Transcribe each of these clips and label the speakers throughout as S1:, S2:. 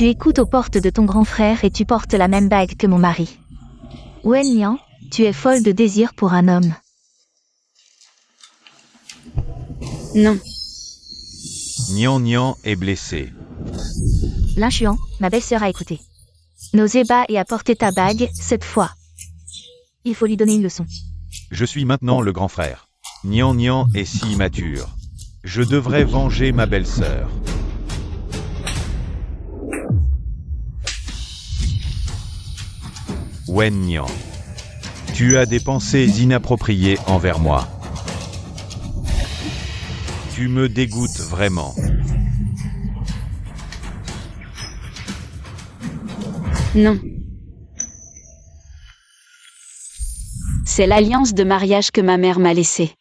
S1: Tu écoutes aux portes de ton grand frère et tu portes la même bague que mon mari. Wen Nian, tu es folle de désir pour un homme.
S2: Non.
S3: Nian Nian est blessé.
S1: Lin Xuan, ma belle-sœur a écouté. N'osez pas et apporter ta bague, cette fois. Il faut lui donner une leçon.
S3: Je suis maintenant le grand frère. Nian Nian est si immature. Je devrais venger ma belle-sœur. Wen Nian, tu as des pensées inappropriées envers moi. Tu me dégoûtes vraiment.
S2: Non. C'est l'alliance de mariage que ma mère m'a laissée.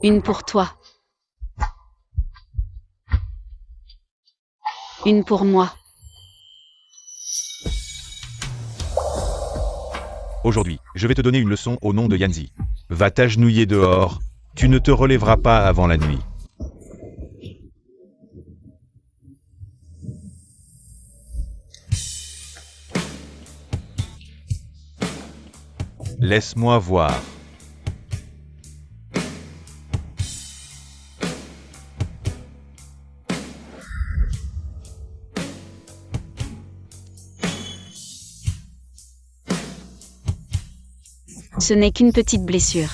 S2: Une pour toi. Une pour moi.
S3: Aujourd'hui, je vais te donner une leçon au nom de Yanzi. Va t'agenouiller dehors, tu ne te relèveras pas avant la nuit. Laisse-moi voir.
S2: Ce n'est qu'une petite blessure.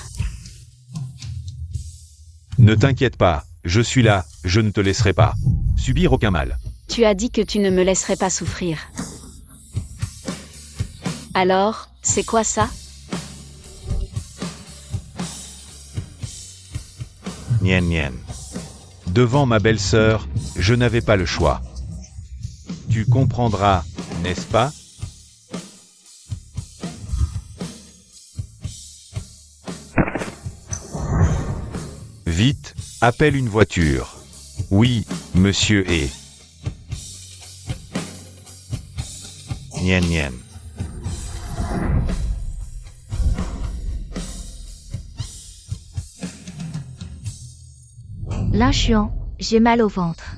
S3: Ne t'inquiète pas, je suis là, je ne te laisserai pas subir aucun mal.
S2: Tu as dit que tu ne me laisserais pas souffrir. Alors, c'est quoi ça?
S3: Nian Nian. Devant ma belle-sœur, je n'avais pas le choix. Tu comprendras, n'est-ce pas? Vite, appelle une voiture. Oui, monsieur et... Nian Nian.
S1: Lin Xuan, j'ai mal au ventre.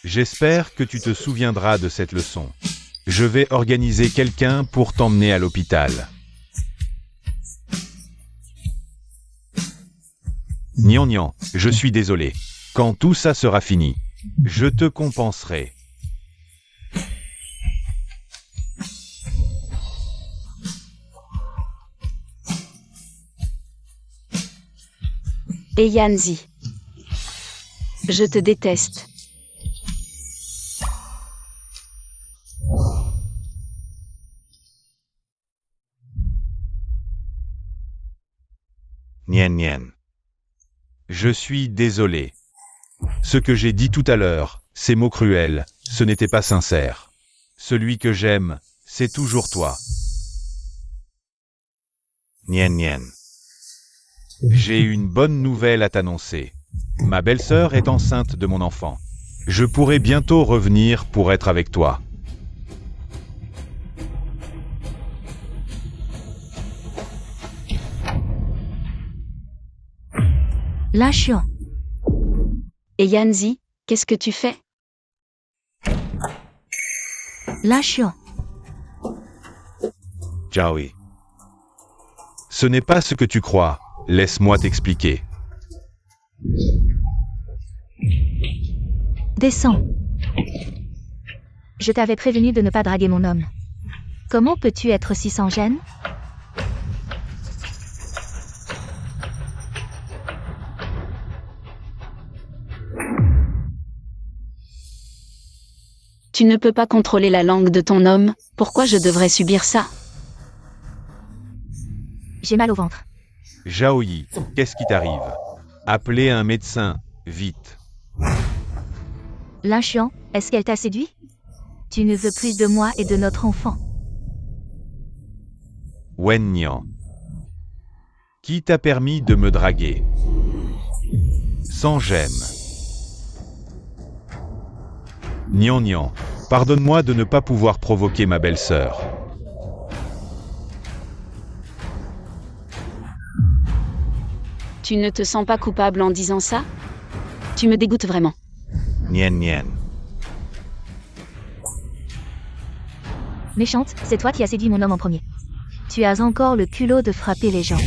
S3: J'espère que tu te souviendras de cette leçon. Je vais organiser quelqu'un pour t'emmener à l'hôpital. Nian Nian, je suis désolé. Quand tout ça sera fini, je te compenserai.
S2: Et Yanzi. Je te déteste.
S3: Nian Nian. Je suis désolé. Ce que j'ai dit tout à l'heure, ces mots cruels, ce n'était pas sincère. Celui que j'aime, c'est toujours toi. Nian Nian. J'ai une bonne nouvelle à t'annoncer. Ma belle-sœur est enceinte de mon enfant. Je pourrai bientôt revenir pour être avec toi.
S1: Lin Xuan.
S2: Et Yanzi, qu'est-ce que tu fais?
S1: Lin Xuan.
S3: Jiaoyi. Ce n'est pas ce que tu crois. Laisse-moi t'expliquer.
S1: Descends. Je t'avais prévenu de ne pas draguer mon homme. Comment peux-tu être si sans gêne?
S2: Tu ne peux pas contrôler la langue de ton homme, pourquoi je devrais subir ça?
S1: J'ai mal au ventre.
S3: Jiaoyi, qu'est-ce qui t'arrive? Appelez un médecin, vite.
S1: Lin Xuan, est-ce qu'elle t'a séduit? Tu ne veux plus de moi et de notre enfant.
S3: Wen Nian. Qui t'a permis de me draguer? Sans gêne. Nian Nian. Pardonne-moi de ne pas pouvoir provoquer ma belle-sœur.
S2: Tu ne te sens pas coupable en disant ça? Tu me dégoûtes vraiment.
S3: Nien Nien.
S1: Méchante, c'est toi qui as séduit mon homme en premier. Tu as encore le culot de frapper les gens.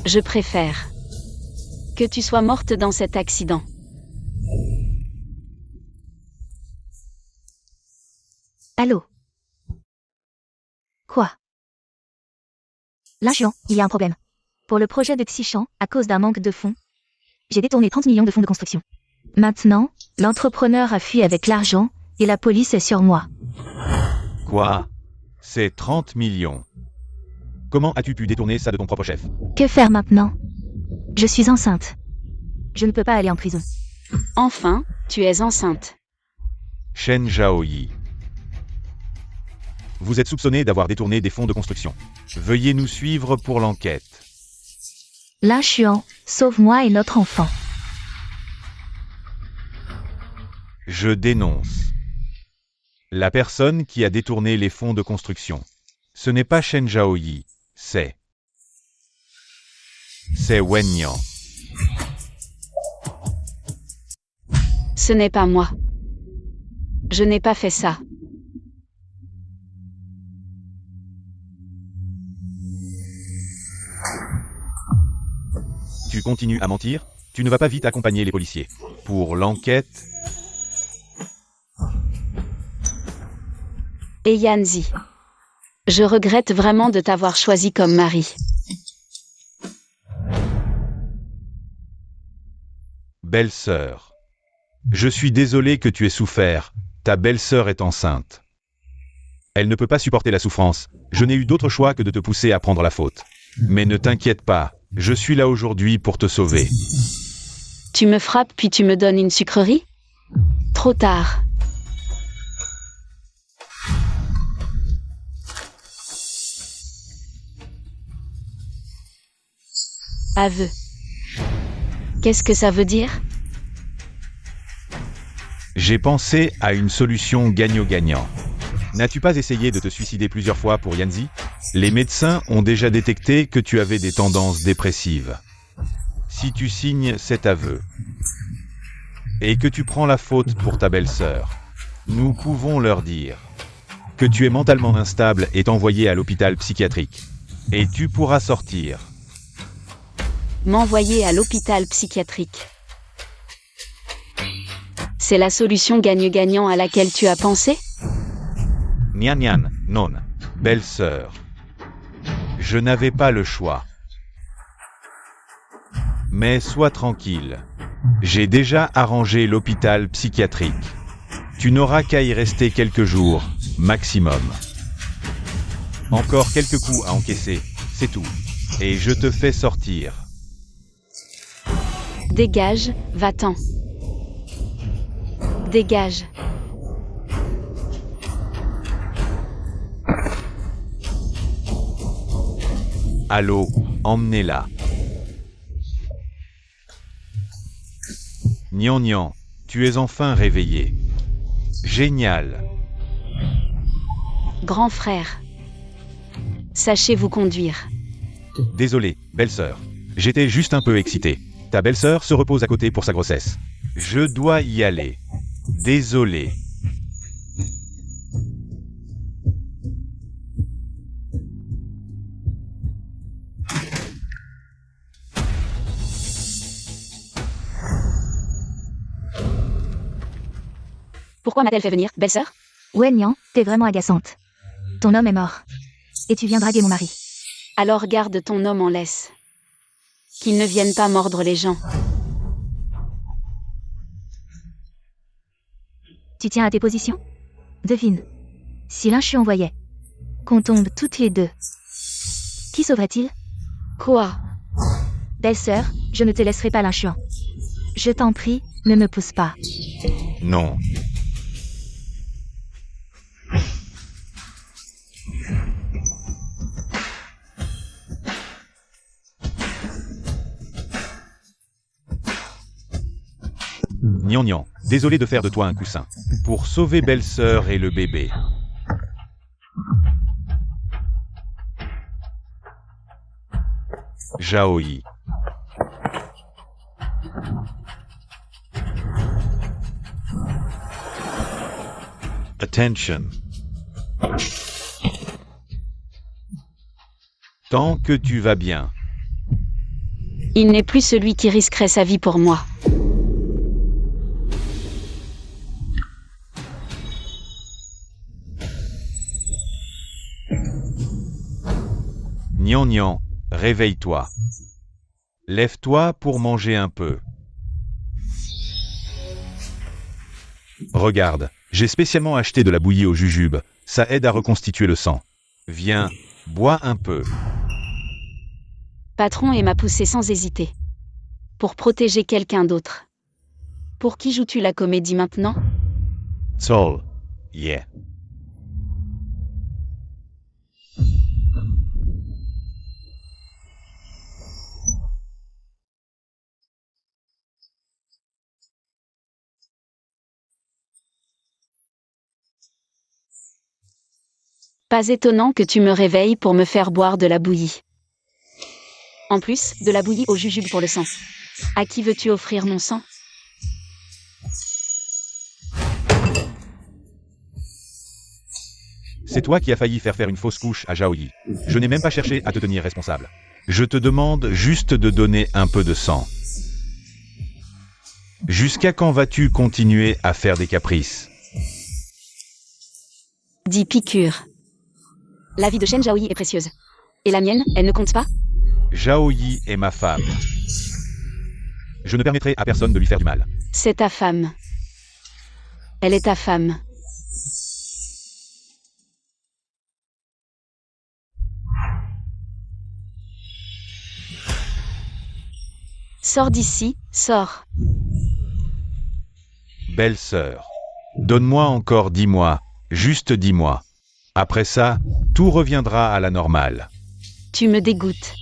S2: Je préfère que tu sois morte dans cet accident.
S1: Allô? Quoi? Là, Juan, il y a un problème. Pour le projet de Xishan, à cause d'un manque de fonds, j'ai détourné 30 millions de fonds de construction. Maintenant, l'entrepreneur a fui avec l'argent et la police est sur moi.
S3: Quoi? C'est 30 millions. Comment as-tu pu détourner ça de ton propre chef?
S1: Que faire maintenant? Je suis enceinte. Je ne peux pas aller en prison.
S2: Enfin, tu es enceinte.
S3: Shen Zhaoyi. Vous êtes soupçonné d'avoir détourné des fonds de construction. Veuillez nous suivre pour l'enquête.
S1: Là, Xuan, sauve-moi et notre enfant.
S3: Je dénonce. La personne qui a détourné les fonds de construction. Ce n'est pas Shen Zhaoyi, c'est Wen Nian.
S2: Ce n'est pas moi. Je n'ai pas fait ça.
S3: Tu continues à mentir? Tu ne vas pas vite accompagner les policiers. Pour l'enquête...
S2: Et Yanzi. Je regrette vraiment de t'avoir choisi comme mari.
S3: Belle-sœur. Je suis désolé que tu aies souffert. Ta belle-sœur est enceinte. Elle ne peut pas supporter la souffrance. Je n'ai eu d'autre choix que de te pousser à prendre la faute. Mais ne t'inquiète pas, je suis là aujourd'hui pour te sauver.
S2: Tu me frappes puis tu me donnes une sucrerie? Trop tard. Aveu. Qu'est-ce que ça veut dire?
S3: J'ai pensé à une solution gagnant-gagnant. N'as-tu pas essayé de te suicider plusieurs fois pour Yanzi? Les médecins ont déjà détecté que tu avais des tendances dépressives. Si tu signes cet aveu, et que tu prends la faute pour ta belle-sœur, nous pouvons leur dire que tu es mentalement instable et t'envoyer à l'hôpital psychiatrique. Et tu pourras sortir.
S2: M'envoyer à l'hôpital psychiatrique. C'est la solution gagne-gagnant à laquelle tu as pensé?
S3: Nian Nian, non, belle-sœur. Je n'avais pas le choix. Mais sois tranquille. J'ai déjà arrangé l'hôpital psychiatrique. Tu n'auras qu'à y rester quelques jours, maximum. Encore quelques coups à encaisser, c'est tout. Et je te fais sortir.
S2: Dégage, va-t'en. Dégage.
S3: Allô, emmenez-la. Nian Nian, tu es enfin réveillé. Génial.
S2: Grand frère. Sachez vous conduire.
S3: Désolé, belle-sœur. J'étais juste un peu excité. Ta belle-sœur se repose à côté pour sa grossesse. Je dois y aller. Désolé.
S2: Pourquoi m'a-t-elle fait venir, belle-sœur?
S1: Wen Nian, t'es vraiment agaçante. Ton homme est mort. Et tu viens draguer mon mari.
S2: Alors garde ton homme en laisse. Qu'il ne vienne pas mordre les gens.
S1: Tu tiens à tes positions? Devine. Si l'un Xuan voyait qu'on tombe toutes les deux, qui sauverait-il?
S2: Quoi?
S1: Belle-sœur, je ne te laisserai pas l'un Xuan. Je t'en prie, ne me pousse pas.
S3: Non, Nian, désolé de faire de toi un coussin. Pour sauver belle-sœur et le bébé. Jaoyi. Attention. Tant que tu vas bien.
S2: Il n'est plus celui qui risquerait sa vie pour moi.
S3: Nian, réveille-toi. Lève-toi pour manger un peu. Regarde, j'ai spécialement acheté de la bouillie au jujube. Ça aide à reconstituer le sang. Viens, bois un peu.
S2: Patron et m'a poussé sans hésiter. Pour protéger quelqu'un d'autre. Pour qui joues-tu la comédie maintenant?
S3: Sol. Yeah.
S2: Pas étonnant que tu me réveilles pour me faire boire de la bouillie. En plus, de la bouillie au jujube pour le sang. À qui veux-tu offrir mon sang?
S3: C'est toi qui as failli faire une fausse couche à Jaoyi. Je n'ai même pas cherché à te tenir responsable. Je te demande juste de donner un peu de sang. Jusqu'à quand vas-tu continuer à faire des caprices?
S2: Dis piqûre. La vie de Shen Jaoyi est précieuse. Et la mienne, elle ne compte pas?
S3: Jaoyi est ma femme. Je ne permettrai à personne de lui faire du mal.
S2: C'est ta femme. Elle est ta femme. Sors d'ici, sors.
S3: Belle-sœur. Donne-moi encore 10 mois, juste 10 mois. Après ça, tout reviendra à la normale.
S2: Tu me dégoûtes.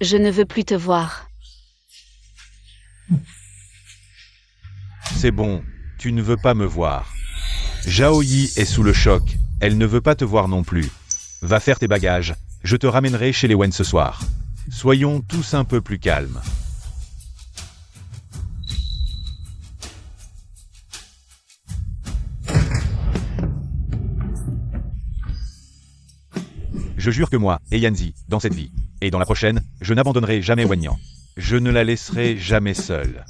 S2: Je ne veux plus te voir.
S3: C'est bon, tu ne veux pas me voir. Jaoyi est sous le choc, elle ne veut pas te voir non plus. Va faire tes bagages, je te ramènerai chez les Wen ce soir. Soyons tous un peu plus calmes. Je jure que moi, et Yanzi, dans cette vie, et dans la prochaine, je n'abandonnerai jamais Wenyan. Je ne la laisserai jamais seule.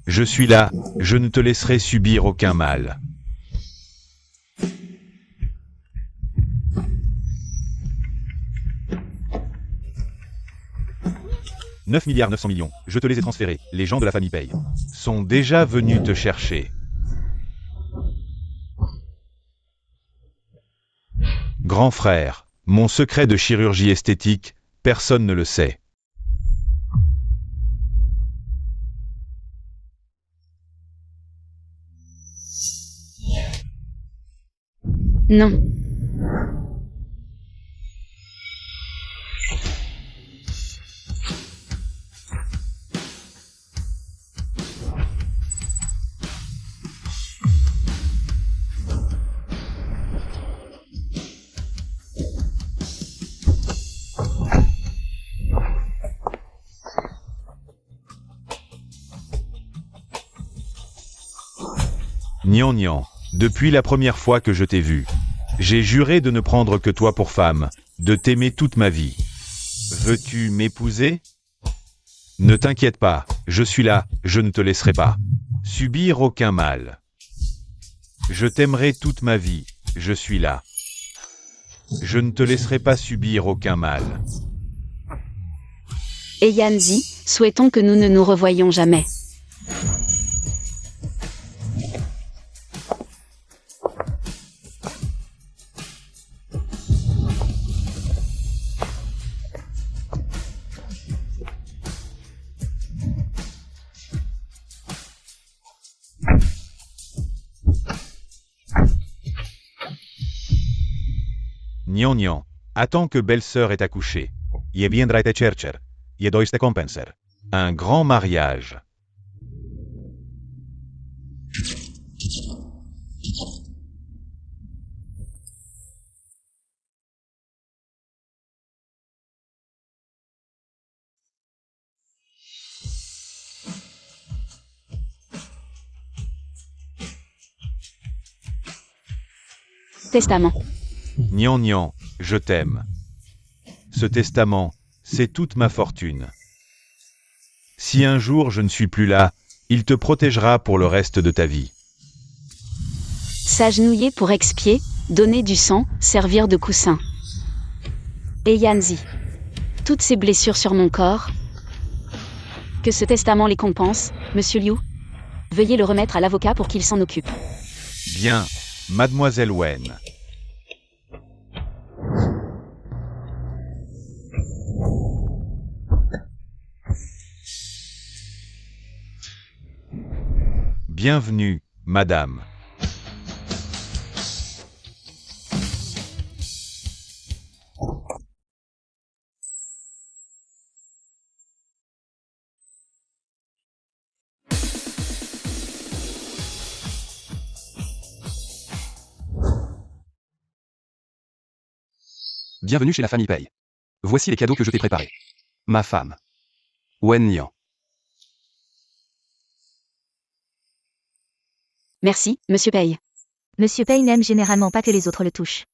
S3: Je suis là, je ne te laisserai subir aucun mal. « 9,9 milliards, je te les ai transférés, les gens de la famille payent. Sont déjà venus te chercher. Grand frère, mon secret de chirurgie esthétique, personne ne le sait.
S2: Non.
S3: Nian, depuis la première fois que je t'ai vu, j'ai juré de ne prendre que toi pour femme, de t'aimer toute ma vie. Veux-tu m'épouser? Ne t'inquiète pas, je suis là, je ne te laisserai pas subir aucun mal. Je t'aimerai toute ma vie, je suis là. Je ne te laisserai pas subir aucun mal.
S2: Et Yanzi, souhaitons que nous ne nous revoyions jamais.
S3: Nian, attends que belle-sœur ait accouché. Je viendrai te chercher. Je dois te compenser. Un grand mariage.
S2: Testament.
S3: Nian, je t'aime. Ce testament, c'est toute ma fortune. Si un jour je ne suis plus là, il te protégera pour le reste de ta vie.
S2: S'agenouiller pour expier, donner du sang, servir de coussin. Et Yanzi. Toutes ces blessures sur mon corps. Que ce testament les compense, Monsieur Liu. Veuillez le remettre à l'avocat pour qu'il s'en occupe.
S3: Bien, Mademoiselle Wen. Bienvenue, madame.
S4: Bienvenue chez la famille Pei. Voici les cadeaux que je t'ai préparés. Ma femme. Wen Nian.
S2: Merci, Monsieur Pei.
S1: Monsieur Pei n'aime généralement pas que les autres le touchent.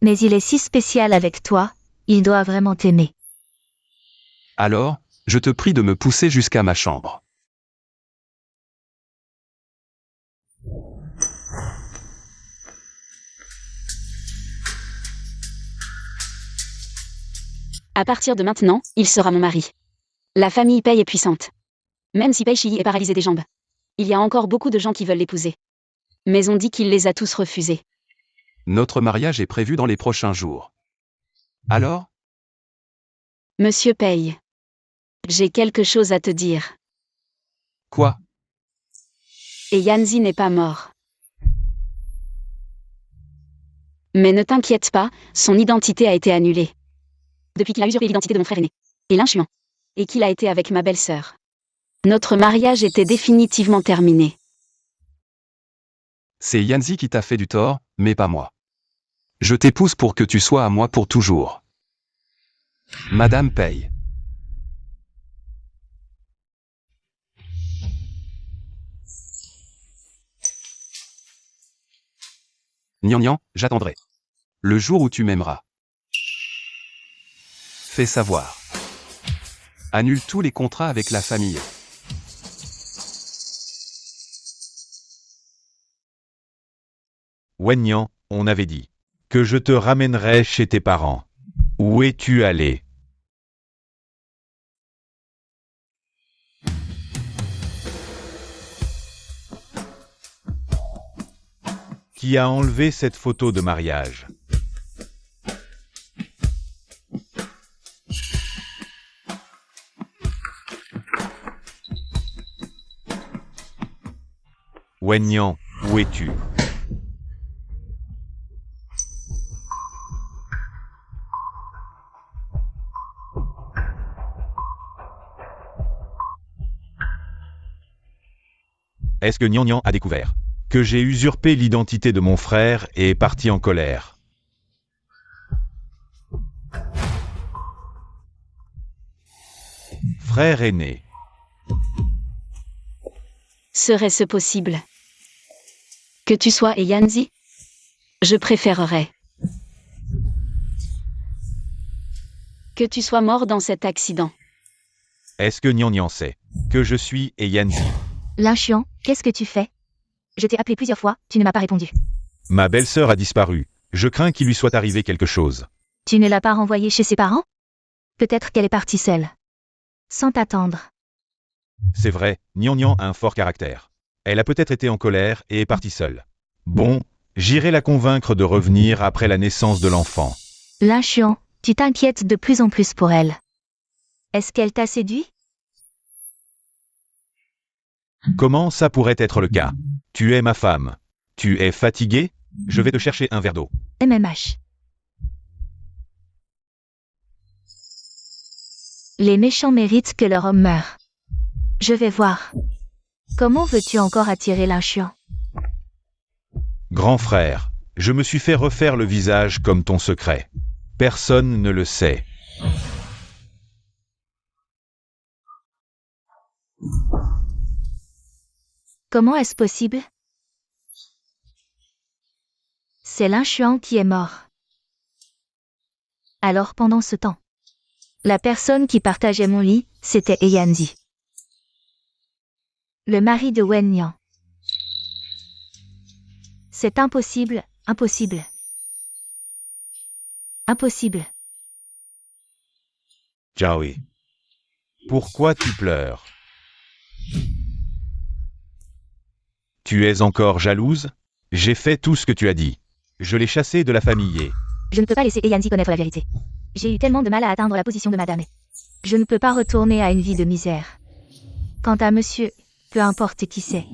S1: Mais il est si spécial avec toi, il doit vraiment t'aimer.
S4: Alors, je te prie de me pousser jusqu'à ma chambre.
S2: À partir de maintenant, il sera mon mari. La famille Pei est puissante. Même si Pei Shi est paralysé des jambes. Il y a encore beaucoup de gens qui veulent l'épouser. Mais on dit qu'il les a tous refusés.
S4: Notre mariage est prévu dans les prochains jours. Alors,
S2: Monsieur Pei. J'ai quelque chose à te dire.
S4: quoi?
S2: Et Yanzi n'est pas mort. Mais ne t'inquiète pas, son identité a été annulée. Depuis qu'il a usurpé l'identité de mon frère aîné. Et l'inchuant. Et qu'il a été avec ma belle-sœur. Notre mariage était définitivement terminé.
S4: C'est Yanzi qui t'a fait du tort, mais pas moi. Je t'épouse pour que tu sois à moi pour toujours. Madame Pei. Nian, j'attendrai. Le jour où tu m'aimeras. Fais savoir. Annule tous les contrats avec la famille.
S3: Wen Nian, on avait dit que je te ramènerai chez tes parents. Où es-tu allé? Qui a enlevé cette photo de mariage? Wen Nian, où es-tu? Est-ce que Nian a découvert que j'ai usurpé l'identité de mon frère et est parti en colère? Frère aîné.
S2: Serait-ce possible? Que tu sois et Yanzi? Je préférerais. Que tu sois mort dans cet accident.
S3: Est-ce que Nian sait que je suis et Yanzi?
S1: L'inchuant, qu'est-ce que tu fais? Je t'ai appelé plusieurs fois, tu ne m'as pas répondu.
S3: Ma belle-sœur a disparu. Je crains qu'il lui soit arrivé quelque chose.
S1: Tu ne l'as pas renvoyée chez ses parents? Peut-être qu'elle est partie seule. Sans t'attendre.
S3: C'est vrai, Nian a un fort caractère. Elle a peut-être été en colère et est partie seule. Bon, j'irai la convaincre de revenir après la naissance de l'enfant.
S1: L'inchuant, tu t'inquiètes de plus en plus pour elle. Est-ce qu'elle t'a séduit?
S3: Comment ça pourrait être le cas? Tu es ma femme. Tu es fatigué? Je vais te chercher un verre d'eau.
S1: MMH. Les méchants méritent que leur homme meure. Je vais voir. Comment veux-tu encore attirer l'inchiant?
S3: Grand frère, je me suis fait refaire le visage comme ton secret. Personne ne le sait.
S1: Comment est-ce possible? C'est l'inchiant qui est mort. Alors pendant ce temps, la personne qui partageait mon lit, c'était Eyanzi, le mari de Wen Nian. C'est impossible, impossible. Impossible.
S3: Jaoui. Pourquoi tu pleures? Tu es encore jalouse? J'ai fait tout ce que tu as dit. Je l'ai chassé de la famille et...
S1: Je ne peux pas laisser Eyanzi connaître la vérité. J'ai eu tellement de mal à atteindre la position de madame. Je ne peux pas retourner à une vie de misère. Quant à monsieur, peu importe qui c'est.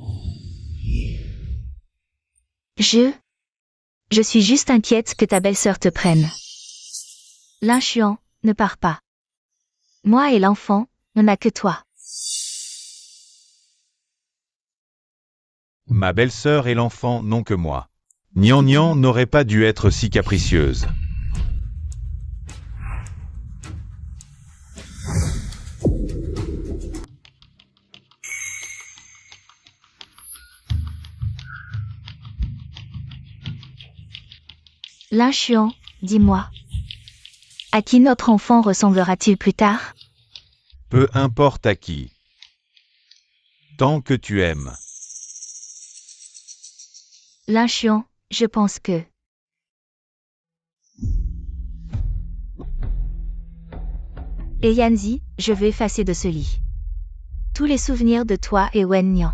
S1: Je suis juste inquiète que ta belle-sœur te prenne. L'inchiant ne part pas. Moi et l'enfant, on n'a que toi.
S3: Ma belle-sœur et l'enfant n'ont que moi. Nian Nian n'aurait pas dû être si capricieuse.
S1: L'inchiant, dis-moi. À qui notre enfant ressemblera-t-il plus tard?
S3: Peu importe à qui. Tant que tu aimes.
S1: L'inchiant, je pense que... Eyanzi, je veux effacer de ce lit tous les souvenirs de toi et Wen Nian.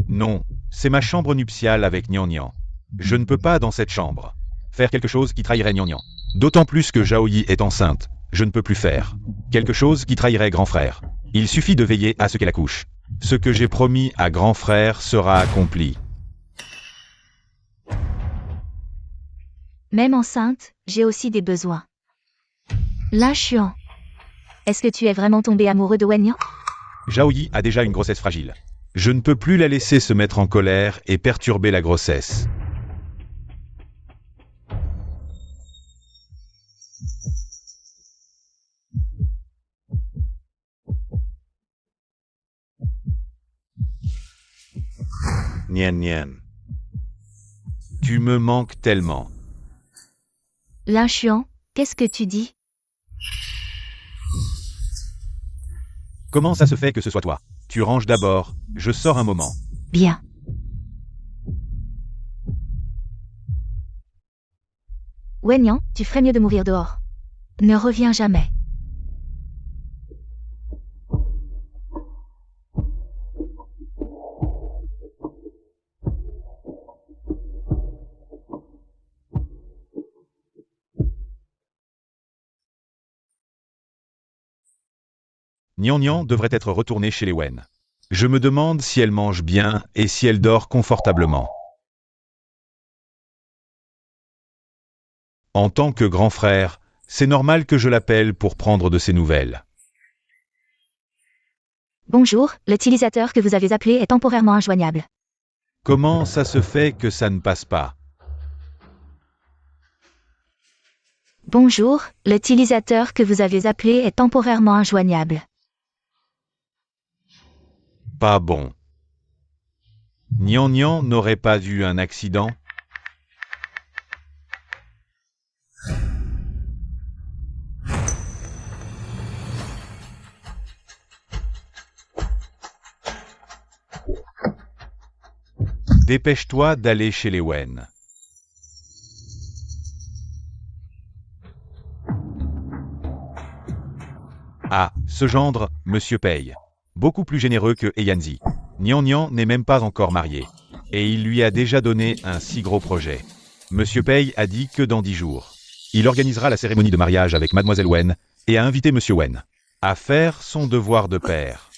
S3: Non, c'est ma chambre nuptiale avec Nian Nian. Je ne peux pas, dans cette chambre, faire quelque chose qui trahirait Nian Nian. D'autant plus que Zhao Yi est enceinte. Je ne peux plus faire quelque chose qui trahirait grand frère. Il suffit de veiller à ce qu'elle accouche. Ce que j'ai promis à grand frère sera accompli.
S1: Même enceinte, j'ai aussi des besoins. L'inchiant. Est-ce que tu es vraiment tombé amoureux de Wen Nian?
S3: Zhao Yi a déjà une grossesse fragile. Je ne peux plus la laisser se mettre en colère et perturber la grossesse. Nian Nian. Tu me manques tellement.
S1: L'inchiant, qu'est-ce que tu dis?
S3: Comment ça se fait que ce soit toi? Tu ranges d'abord, je sors un moment.
S1: Bien. Wen Nian, tu ferais mieux de mourir dehors. Ne reviens jamais.
S3: Nian Nian devrait être retournée chez les Wen. Je me demande si elle mange bien et si elle dort confortablement. En tant que grand frère, c'est normal que je l'appelle pour prendre de ses nouvelles.
S1: Bonjour, l'utilisateur que vous avez appelé est temporairement injoignable.
S3: Comment ça se fait que ça ne passe pas?
S1: Bonjour, l'utilisateur que vous avez appelé est temporairement injoignable.
S3: Pas bon. Nian Nian n'aurait pas eu un accident? Dépêche-toi d'aller chez les Wen. Ah, ce gendre, Monsieur Pei. Beaucoup plus généreux que Eyanzi. Nian Nian n'est même pas encore marié. Et il lui a déjà donné un si gros projet. Monsieur Pei a dit que dans 10 jours, il organisera la cérémonie de mariage avec Mademoiselle Wen et a invité Monsieur Wen à faire son devoir de père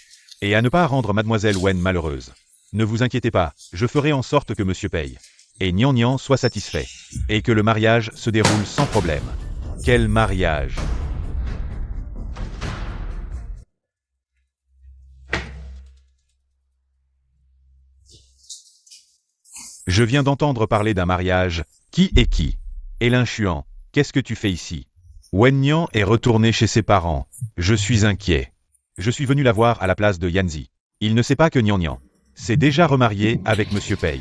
S3: et à ne pas rendre Mademoiselle Wen malheureuse. Ne vous inquiétez pas, je ferai en sorte que Monsieur Pei et Nian Nian soient satisfaits et que le mariage se déroule sans problème. Quel mariage! Je viens d'entendre parler d'un mariage. Qui est qui? Elin Chuan, qu'est-ce que tu fais ici? Wen Nian est retourné chez ses parents. Je suis inquiet. Je suis venu la voir à la place de Yanzi. Il ne sait pas que Nian Nian s'est déjà remarié avec Monsieur Pei.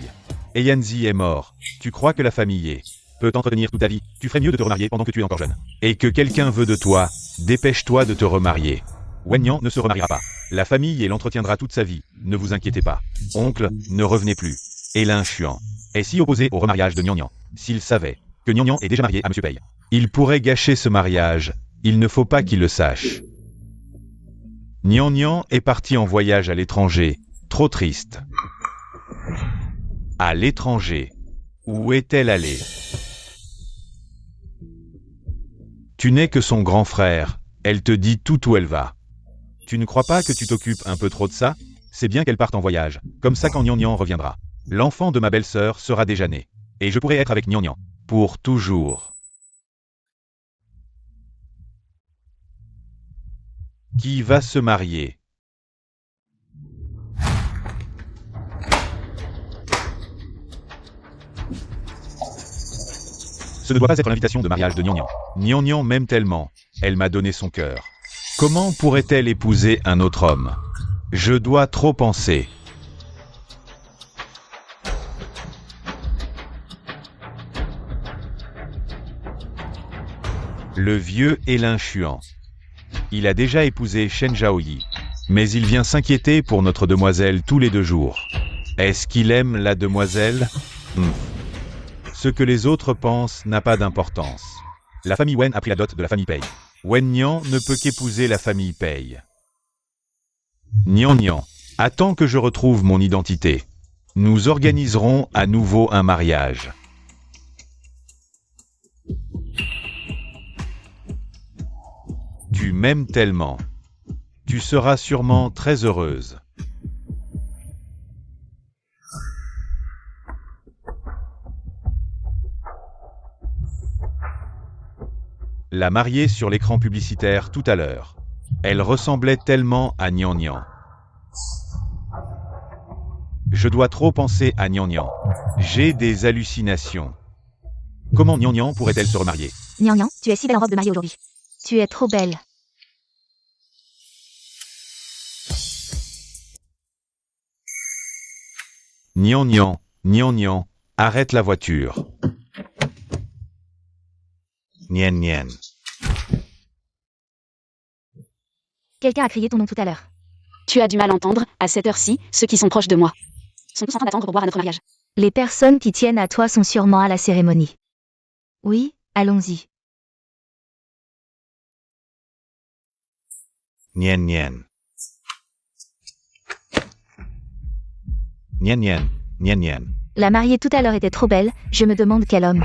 S3: Et Yanzi est mort. Tu crois que la famille peut t'entretenir toute ta vie? Tu ferais mieux de te remarier pendant que tu es encore jeune. Et que quelqu'un veut de toi, dépêche-toi de te remarier. Wen Nian ne se remariera pas. La famille l'entretiendra toute sa vie. Ne vous inquiétez pas. Oncle, ne revenez plus. Elin Chuan est si opposé au remariage de Nian Nian. S'il savait que Nian Nian est déjà marié à Monsieur Pei, il pourrait gâcher ce mariage. Il ne faut pas qu'il le sache. Nian Nian est parti en voyage à l'étranger. Trop triste. À l'étranger. Où est-elle allée? Tu n'es que son grand frère. Elle te dit tout où elle va. Tu ne crois pas que tu t'occupes un peu trop de ça? C'est bien qu'elle parte en voyage. Comme ça quand Nian Nian reviendra, l'enfant de ma belle-sœur sera déjà né. Et je pourrai être avec Nian Nian. Pour toujours. Qui va se marier? Ce ne doit pas être l'invitation de mariage de Nian Nian. Nian Nian m'aime tellement. Elle m'a donné son cœur. Comment pourrait-elle épouser un autre homme? Je dois trop penser. Le vieux Elin Chuan. Il a déjà épousé Shen Zhaoyi. Mais il vient s'inquiéter pour notre demoiselle tous les 2 jours. Est-ce qu'il aime la demoiselle? Ce que les autres pensent n'a pas d'importance. La famille Wen a pris la dot de la famille Pei. Wen Nian ne peut qu'épouser la famille Pei. Nian Nian, attends que je retrouve mon identité. Nous organiserons à nouveau un mariage. Tu m'aimes tellement. Tu seras sûrement très heureuse. La mariée sur l'écran publicitaire tout à l'heure. Elle ressemblait tellement à Nian Nian. Je dois trop penser à Nian Nian. J'ai des hallucinations. Comment Nian Nian pourrait-elle se remarier?
S1: Nian Nian, tu es si belle en robe de mariée aujourd'hui. Tu es trop belle.
S3: Nian Nian, Nian Nian, arrête la voiture. Nian Nian.
S1: Quelqu'un a crié ton nom tout à l'heure.
S2: Tu as du mal à entendre, à cette heure-ci, ceux qui sont proches de moi sont tous en train d'attendre pour boire à notre mariage.
S1: Les personnes qui tiennent à toi sont sûrement à la cérémonie. Oui, allons-y.
S3: Nian Nian. Nian Nian, Nian Nian.
S1: La mariée tout à l'heure était trop belle, je me demande quel homme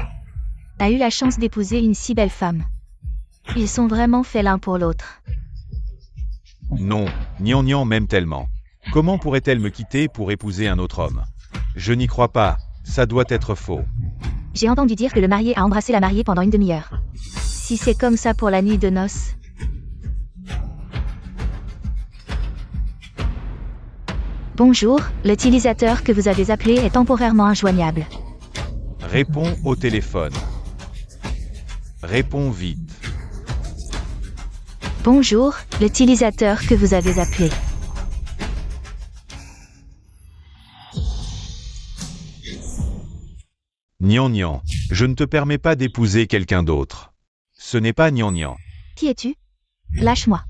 S1: a eu la chance d'épouser une si belle femme. Ils sont vraiment faits l'un pour l'autre.
S3: Non, Nian Nian m'aime tellement. Comment pourrait-elle me quitter pour épouser un autre homme? Je n'y crois pas, ça doit être faux.
S1: J'ai entendu dire que le marié a embrassé la mariée pendant une demi-heure. Si c'est comme ça pour la nuit de noces... Bonjour, l'utilisateur que vous avez appelé est temporairement injoignable.
S3: Réponds au téléphone. Réponds vite.
S1: Bonjour, l'utilisateur que vous avez appelé.
S3: Nian Nian, je ne te permets pas d'épouser quelqu'un d'autre. Ce n'est pas Nian Nian.
S1: Qui es-tu? Lâche-moi.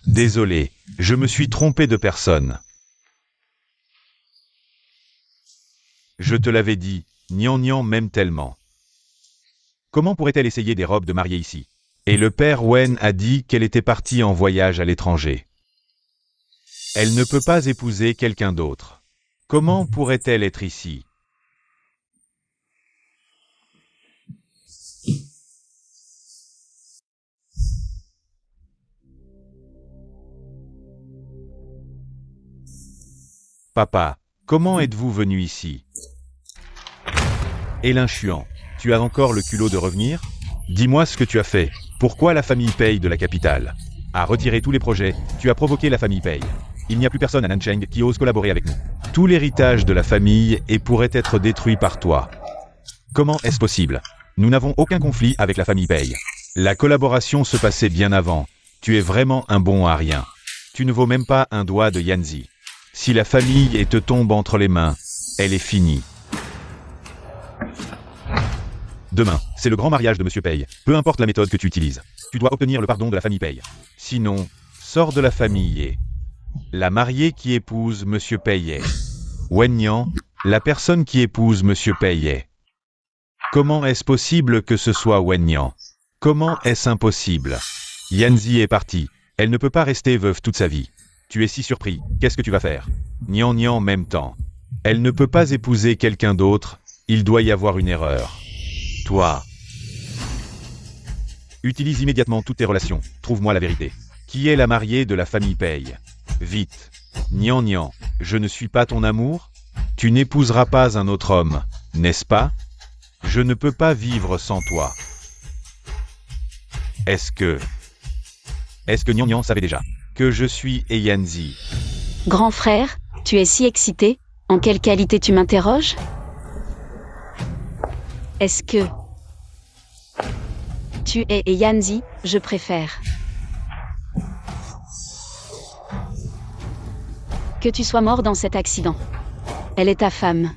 S3: Désolé, je me suis trompé de personne. Je te l'avais dit, Nian Nian m'aime tellement. Comment pourrait-elle essayer des robes de mariée ici? Et le père Wen a dit qu'elle était partie en voyage à l'étranger. Elle ne peut pas épouser quelqu'un d'autre. Comment pourrait-elle être ici? Papa, comment êtes-vous venu ici? Elin Chuan, tu as encore le culot de revenir? Dis-moi ce que tu as fait. Pourquoi la famille Pei de la capitale a retiré tous les projets? Tu as provoqué la famille Pei. Il n'y a plus personne à Nancheng qui ose collaborer avec nous. Tout l'héritage de la famille et pourrait être détruit par toi. Comment est-ce possible? Nous n'avons aucun conflit avec la famille Pei. La collaboration se passait bien avant. Tu es vraiment un bon à rien. Tu ne vaux même pas un doigt de Yanzi. Si la famille te tombe entre les mains, elle est finie. Demain, c'est le grand mariage de Monsieur Pei. Peu importe la méthode que tu utilises, tu dois obtenir le pardon de la famille Pei. Sinon, sors de la famille et... La mariée qui épouse Monsieur Pei est... Wen Nian, la personne qui épouse Monsieur Pei est... Comment est-ce possible que ce soit Wen Nian? Comment est-ce impossible? Yanzi est partie. Elle ne peut pas rester veuve toute sa vie. Tu es si surpris. Qu'est-ce que tu vas faire? Nian Nian en même temps. Elle ne peut pas épouser quelqu'un d'autre. Il doit y avoir une erreur. Toi. Utilise immédiatement toutes tes relations. Trouve-moi la vérité. Qui est la mariée de la famille Pei? Vite. Nian Nian, je ne suis pas ton amour? Tu n'épouseras pas un autre homme, n'est-ce pas? Je ne peux pas vivre sans toi. Est-ce que Nian Nian savait déjà que je suis Yanzi?
S2: Grand frère, tu es si excité. En quelle qualité tu m'interroges? Est-ce que tu es Yanzi, je préfère. Que tu sois mort dans cet accident. Elle est ta femme.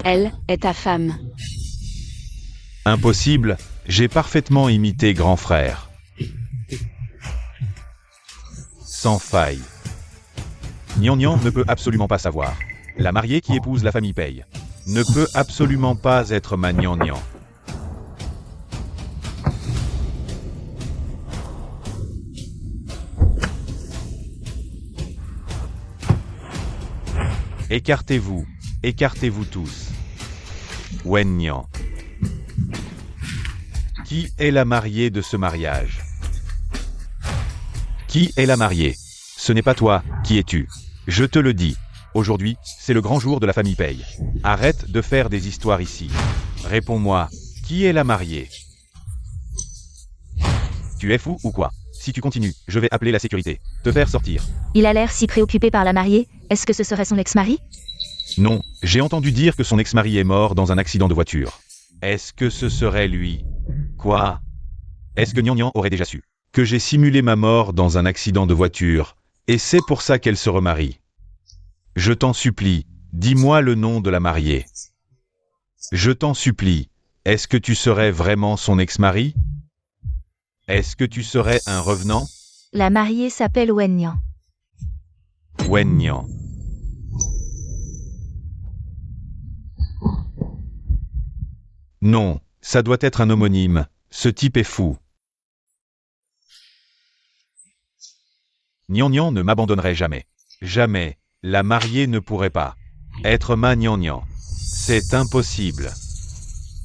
S2: Elle est ta femme.
S3: Impossible, j'ai parfaitement imité grand frère. Sans faille. Nian Nian ne peut absolument pas savoir. La mariée qui épouse la famille Pei ne peut absolument pas être ma Nian Nian. Écartez-vous, écartez-vous tous. Wen Nian. Qui est la mariée de ce mariage? Qui est la mariée? Ce n'est pas toi, qui es-tu? Je te le dis. Aujourd'hui, c'est le grand jour de la famille Pei. Arrête de faire des histoires ici. Réponds-moi, qui est la mariée? Tu es fou ou quoi? Si tu continues, je vais appeler la sécurité. Te faire sortir.
S1: Il a l'air si préoccupé par la mariée. Est-ce que ce serait son ex-mari?
S3: Non, j'ai entendu dire que son ex-mari est mort dans un accident de voiture. Est-ce que ce serait lui? Quoi? Est-ce que Nian Nian aurait déjà su que j'ai simulé ma mort dans un accident de voiture, et c'est pour ça qu'elle se remarie? Je t'en supplie, dis-moi le nom de la mariée. Je t'en supplie, est-ce que tu serais vraiment son ex-mari? Est-ce que tu serais un revenant?
S1: La mariée s'appelle Wen Nian.
S3: Wen Nian. Non, ça doit être un homonyme. Ce type est fou. Nian Nian ne m'abandonnerait jamais. Jamais. La mariée ne pourrait pas être ma Nian Nian. C'est impossible.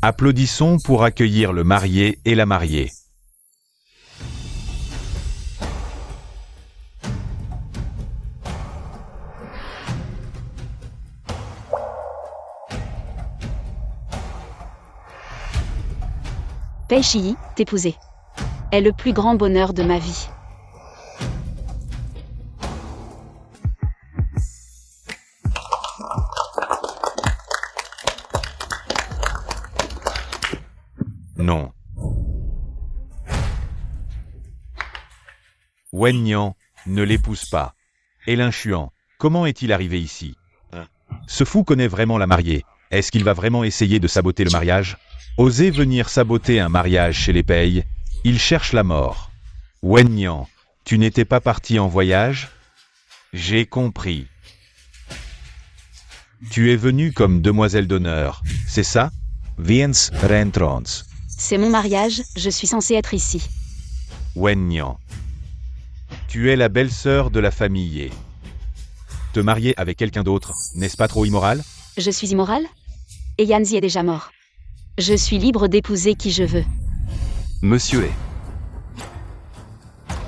S3: Applaudissons pour accueillir le marié et la mariée.
S2: Pei Shi, t'épouser. Est le plus grand bonheur de ma vie.
S3: Non. Wen Nian, ne l'épouse pas. Et l'inchuan, comment est-il arrivé ici? Ce fou connaît vraiment la mariée. Est-ce qu'il va vraiment essayer de saboter le mariage? Oser venir saboter un mariage chez les Pei, il cherche la mort. Wen Nian, tu n'étais pas parti en voyage? J'ai compris. Tu es venu comme demoiselle d'honneur, c'est ça? Viens rentrons.
S2: C'est mon mariage, je suis censée être ici.
S3: Wen Nian. Tu es la belle-sœur de la famille et... Te marier avec quelqu'un d'autre, n'est-ce pas trop immoral?
S2: Je suis immorale? Et Yanzi est déjà mort. Je suis libre d'épouser qui je veux.
S4: Monsieur est.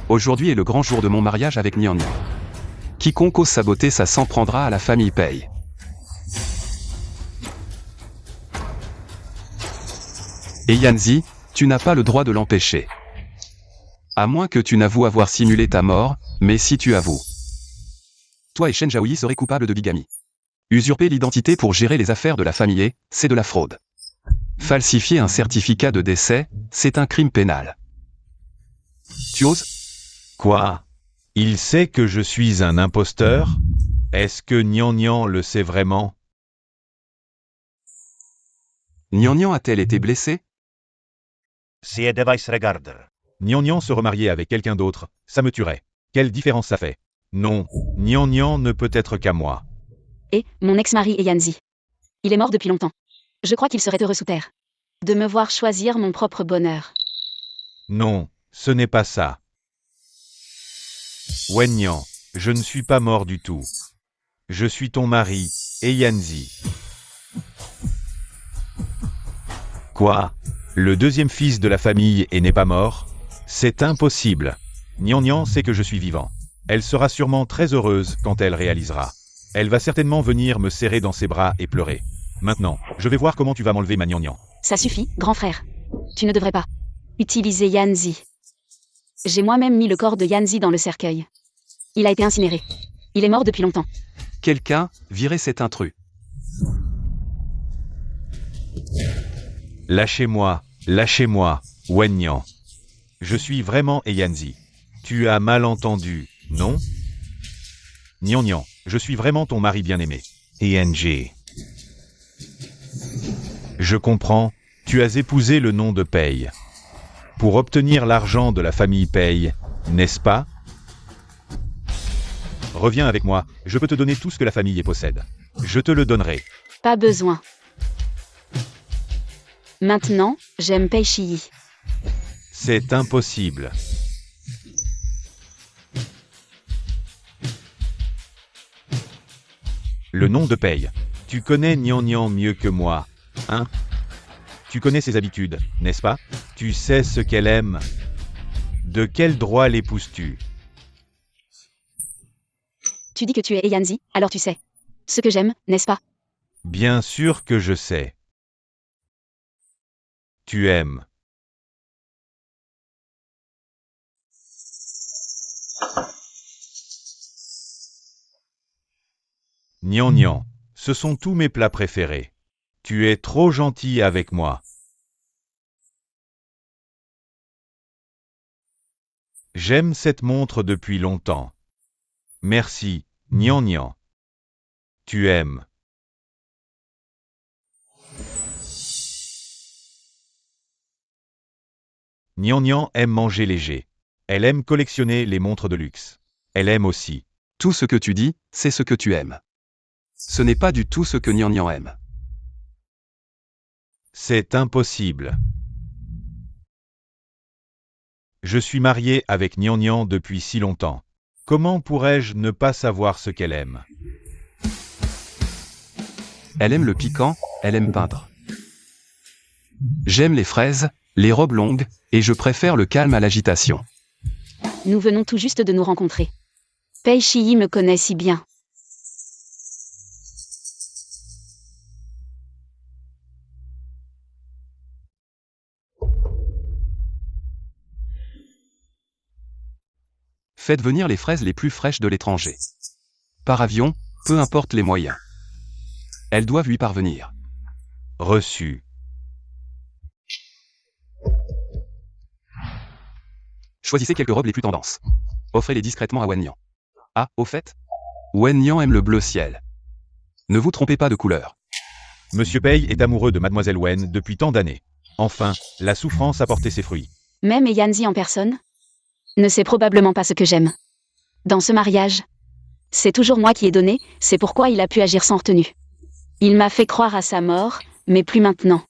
S4: Aujourd'hui est le grand jour de mon mariage avec Nian Nian. Quiconque ose saboter ça s'en prendra à la famille Pei. Et Yanzi, tu n'as pas le droit de l'empêcher. À moins que tu n'avoues avoir simulé ta mort, mais si tu avoues Toi et Shen Zhaoyi serez coupables de bigamie. Usurper l'identité pour gérer les affaires de la famille, c'est de la fraude. Falsifier un certificat de décès, c'est un crime pénal. Tu oses?
S3: Quoi? Il sait que je suis un imposteur? Est-ce que Nian Nian le sait vraiment?
S4: Nian Nian a-t-elle été blessée?
S5: Si è device regarder.
S3: Nian Nian se remarier avec quelqu'un d'autre, ça me tuerait. Quelle différence ça fait? Non, Nian Nian ne peut être qu'à moi.
S2: Et, mon ex-mari est Yanzi. Il est mort depuis longtemps. Je crois qu'il serait heureux sous terre. De me voir choisir mon propre bonheur.
S3: Non, ce n'est pas ça. Wen Nian, je ne suis pas mort du tout. Je suis ton mari, et Yanzi. Quoi? Le deuxième fils de la famille et n'est pas mort? C'est impossible. Nian Nian sait que je suis vivant. Elle sera sûrement très heureuse quand elle réalisera. Elle va certainement venir me serrer dans ses bras et pleurer. Maintenant, je vais voir comment tu vas m'enlever ma Nian Nian.
S2: Ça suffit, grand frère. Tu ne devrais pas utiliser Yanzi. J'ai moi-même mis le corps de Yanzi dans le cercueil. Il a été incinéré. Il est mort depuis longtemps.
S4: Quelqu'un, virez cet intrus.
S3: Lâchez-moi, Wen Nian. Je suis vraiment Yanzi. Tu as mal entendu, non? Nian Nian, je suis vraiment ton mari bien-aimé. ENG. Je comprends, tu as épousé le nom de Pei. Pour obtenir l'argent de la famille Pei, n'est-ce pas? Reviens avec moi, je peux te donner tout ce que la famille possède. Je te le donnerai.
S2: Pas besoin. Maintenant, j'aime Pei Shiyi.
S3: C'est impossible. Le nom de Pei. Tu connais Nian Nian mieux que moi, hein? Tu connais ses habitudes, n'est-ce pas? Tu sais ce qu'elle aime. De quel droit l'épouses-tu?
S2: Tu dis que tu es Yanzi, alors tu sais. Ce que j'aime, n'est-ce pas?
S3: Bien sûr que je sais. Tu aimes. Nian Nian, ce sont tous mes plats préférés. Tu es trop gentil avec moi. J'aime cette montre depuis longtemps. Merci, Nian Nian. Tu aimes. Nian Nian aime manger léger. Elle aime collectionner les montres de luxe. Elle aime aussi.
S4: Tout ce que tu dis, c'est ce que tu aimes. Ce n'est pas du tout ce que Nian Nian aime.
S3: C'est impossible. Je suis marié avec Nian Nian depuis si longtemps. Comment pourrais-je ne pas savoir ce qu'elle aime?
S4: Elle aime le piquant, elle aime peindre. J'aime les fraises, les robes longues, et je préfère le calme à l'agitation.
S2: Nous venons tout juste de nous rencontrer. Pei Shiyi me connaît si bien.
S4: Faites venir les fraises les plus fraîches de l'étranger. Par avion, peu importe les moyens. Elles doivent lui parvenir.
S3: Reçu.
S4: Choisissez quelques robes les plus tendances. Offrez-les discrètement à Wen Nian. Ah, au fait, Wen Nian aime le bleu ciel. Ne vous trompez pas de couleur.
S3: Monsieur Pei est amoureux de Mademoiselle Wen depuis tant d'années. Enfin, la souffrance a porté ses fruits.
S2: Même Yanzi en personne ne sait probablement pas ce que j'aime. Dans ce mariage, c'est toujours moi qui ai donné, c'est pourquoi il a pu agir sans retenue. Il m'a fait croire à sa mort, mais plus maintenant.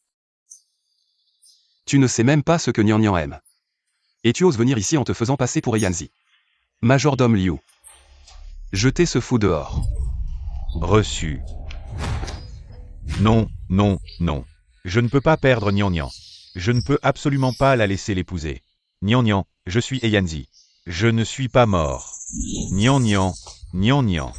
S4: Tu ne sais même pas ce que Nian Nian aime. Et tu oses venir ici en te faisant passer pour Yanzi. Majordome Liu. Jetez ce fou dehors.
S3: Reçu. Non, non, non. Je ne peux pas perdre Nian Nian. Je ne peux absolument pas la laisser l'épouser. Nian Nian, je suis Yanzi. Je ne suis pas mort. Nian Nian, Nian Nian.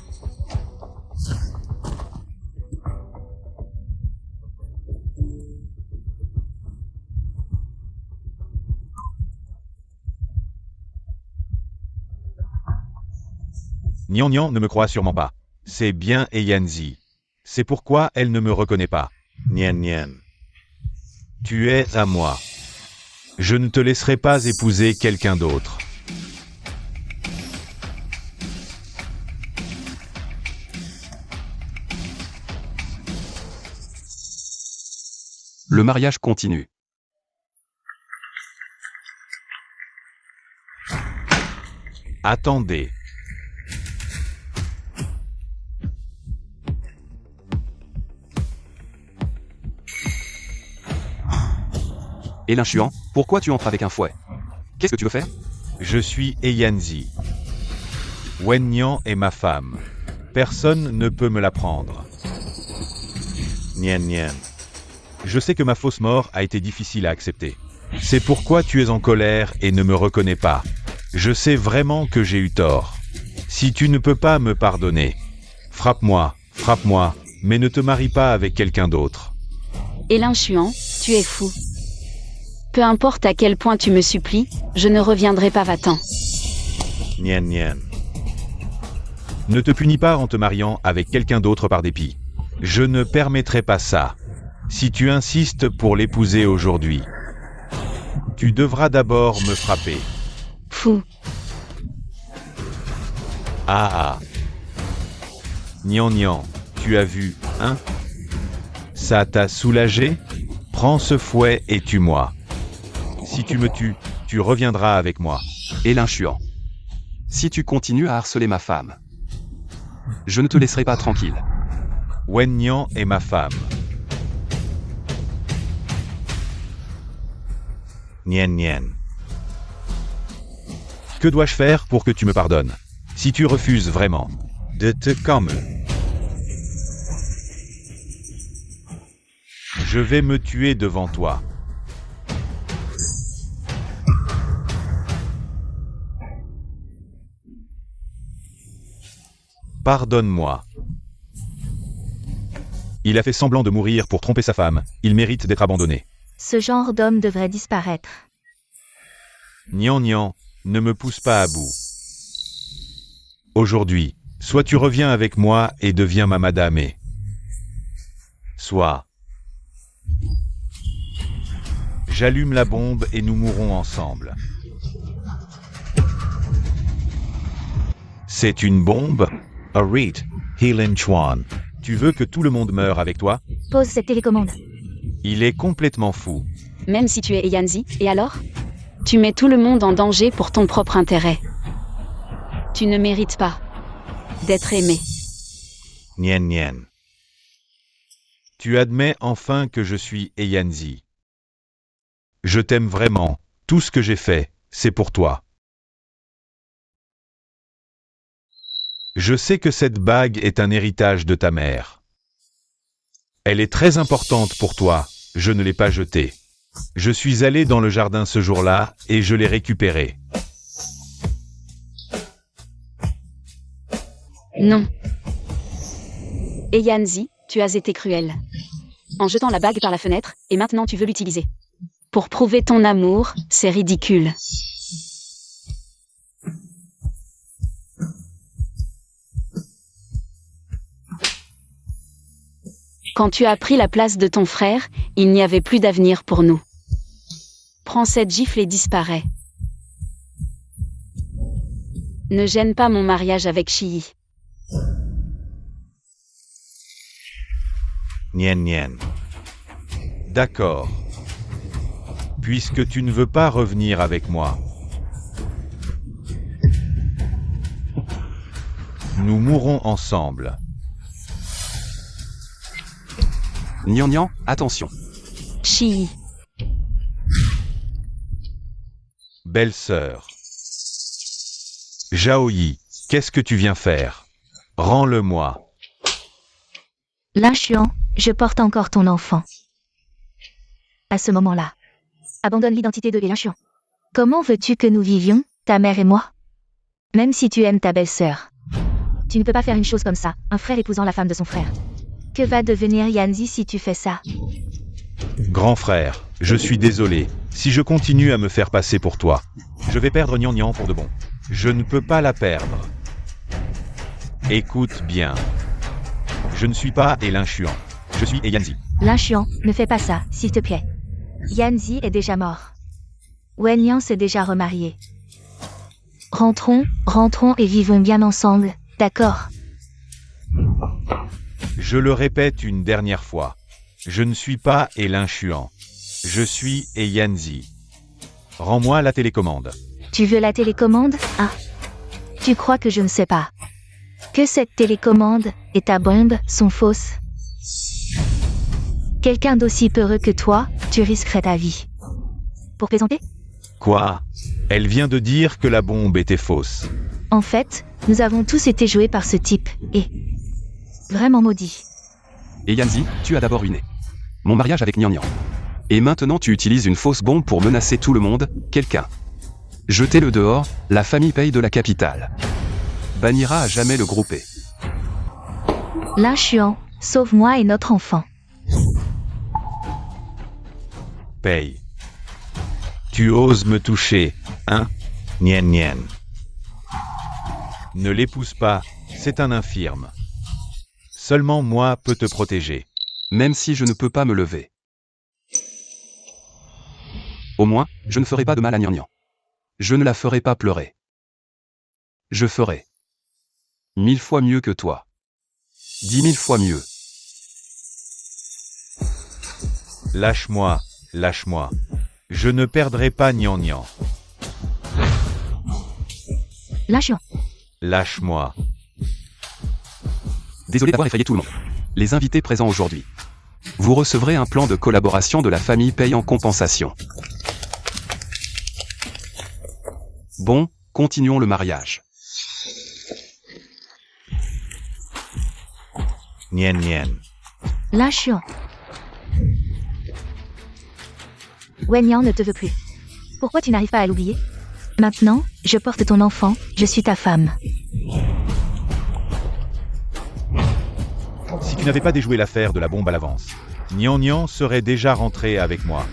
S3: Nian Nian ne me croit sûrement pas. C'est bien Eyanzi. C'est pourquoi elle ne me reconnaît pas.
S5: Nian Nian.
S3: Tu es à moi. Je ne te laisserai pas épouser quelqu'un d'autre.
S4: Le mariage continue.
S3: Attendez.
S4: Et l'inchuan, pourquoi tu entres avec un fouet? Qu'est-ce que tu veux faire?
S3: Je suis Eyanzi. Wen Nian est ma femme. Personne ne peut me la prendre.
S5: Nian Nian.
S3: Je sais que ma fausse mort a été difficile à accepter. C'est pourquoi tu es en colère et ne me reconnais pas. Je sais vraiment que j'ai eu tort. Si tu ne peux pas me pardonner, frappe-moi, mais ne te marie pas avec quelqu'un d'autre.
S2: Et l'inchuan, tu es fou. Peu importe à quel point tu me supplies, je ne reviendrai pas, va-t'en.
S5: Nian Nian.
S3: Ne te punis pas en te mariant avec quelqu'un d'autre par dépit. Je ne permettrai pas ça. Si tu insistes pour l'épouser aujourd'hui, tu devras d'abord me frapper.
S2: Fou.
S3: Ah. Nian Nian, tu as vu, hein? Ça t'a soulagé? Prends ce fouet et tue-moi. Si tu me tues, tu reviendras avec moi.
S4: Et l'inchuan. Si tu continues à harceler ma femme, je ne te laisserai pas tranquille.
S3: Wen Nian est ma femme.
S5: Nian Nian.
S3: Que dois-je faire pour que tu me pardonnes? Si tu refuses vraiment
S5: De te calmer.
S3: je vais me tuer devant toi. Pardonne-moi. Il a fait semblant de mourir pour tromper sa femme. Il mérite d'être abandonné.
S1: Ce genre d'homme devrait disparaître.
S3: Nian Nian, ne me pousse pas à bout. Aujourd'hui, soit tu reviens avec moi et deviens ma madame et... soit... j'allume la bombe et nous mourrons ensemble. C'est une bombe?
S5: Arit. Heelin Chuan.
S3: Tu veux que tout le monde meure avec toi?
S1: Pose cette télécommande.
S3: Il est complètement fou.
S2: Même si tu es Eyanzi, et alors? Tu mets tout le monde en danger pour ton propre intérêt. Tu ne mérites pas d'être aimé.
S5: Nian Nian.
S3: Tu admets enfin que je suis Eyanzi. Je t'aime vraiment. Tout ce que j'ai fait, c'est pour toi. Je sais que cette bague est un héritage de ta mère. Elle est très importante pour toi, je ne l'ai pas jetée. Je suis allé dans le jardin ce jour-là et je l'ai récupérée.
S2: Non. Eyanzi, tu as été cruel. En jetant la bague par la fenêtre, et maintenant tu veux l'utiliser. Pour prouver ton amour, c'est ridicule. Quand tu as pris la place de ton frère, il n'y avait plus d'avenir pour nous. Prends cette gifle et disparais. Ne gêne pas mon mariage avec Shi.
S5: Nian Nian.
S3: D'accord. Puisque tu ne veux pas revenir avec moi. Nous mourrons ensemble.
S4: Nian Nian, attention.
S2: Shi.
S3: Belle-sœur. Zhaoyi, qu'est-ce que tu viens faire? Rends-le-moi.
S1: L'inchuan, je porte encore ton enfant. À ce moment-là, abandonne l'identité de l'inchuan. Comment veux-tu que nous vivions, ta mère et moi? Même si tu aimes ta belle-sœur. Tu ne peux pas faire une chose comme ça, un frère épousant la femme de son frère. Que va devenir Yanzi si tu fais ça?
S3: Grand frère, je suis désolé. Si je continue à me faire passer pour toi, je vais perdre Nian Nian pour de bon. Je ne peux pas la perdre. Écoute bien. Je ne suis pas Elin Chuan. Je suis Yanzi.
S1: L'inchuan, ne fais pas ça, s'il te plaît. Yanzi est déjà mort. Wenyan s'est déjà remarié. Rentrons et vivons bien ensemble, d'accord?
S3: Je le répète une dernière fois. Je ne suis pas Elin Chuan. Je suis Yanzi. Rends-moi la télécommande.
S1: Tu veux la télécommande, hein? Tu crois que je ne sais pas que cette télécommande et ta bombe sont fausses? Quelqu'un d'aussi peureux que toi, tu risquerais ta vie. Pour plaisanter?
S3: Quoi? Elle vient de dire que la bombe était fausse.
S1: En fait, nous avons tous été joués par ce type, et... vraiment maudit.
S4: Et Yanzi, tu as d'abord ruiné mon mariage avec Nian Nian. Et maintenant tu utilises une fausse bombe pour menacer tout le monde, quelqu'un. Jetez-le dehors, la famille paye de la capitale. Bannira à jamais le groupe E.
S1: L'inchuan, sauve-moi et notre enfant.
S3: Paye. Tu oses me toucher, hein?
S5: Nien Nien.
S3: Ne l'épouse pas, c'est un infirme. Seulement moi peux te protéger.
S4: Même si je ne peux pas me lever. Au moins, je ne ferai pas de mal à Nian Nian. Je ne la ferai pas pleurer. Je ferai 1000 fois mieux que toi. 10 000 fois mieux.
S3: Lâche-moi, lâche-moi. Je ne perdrai pas Nian Nian.
S1: L'inchuan.
S3: Lâche-moi.
S4: Désolé d'avoir effrayé tout le monde. Les invités présents aujourd'hui. Vous recevrez un plan de collaboration de la famille paye en compensation. Bon, continuons le mariage.
S5: Nien Nien.
S1: L'inchuan. Wenyan ne te veut plus. Pourquoi tu n'arrives pas à l'oublier? Maintenant, je porte ton enfant, je suis ta femme.
S3: Si tu n'avais pas déjoué l'affaire de la bombe à l'avance, Nian Nian serait déjà rentré avec moi.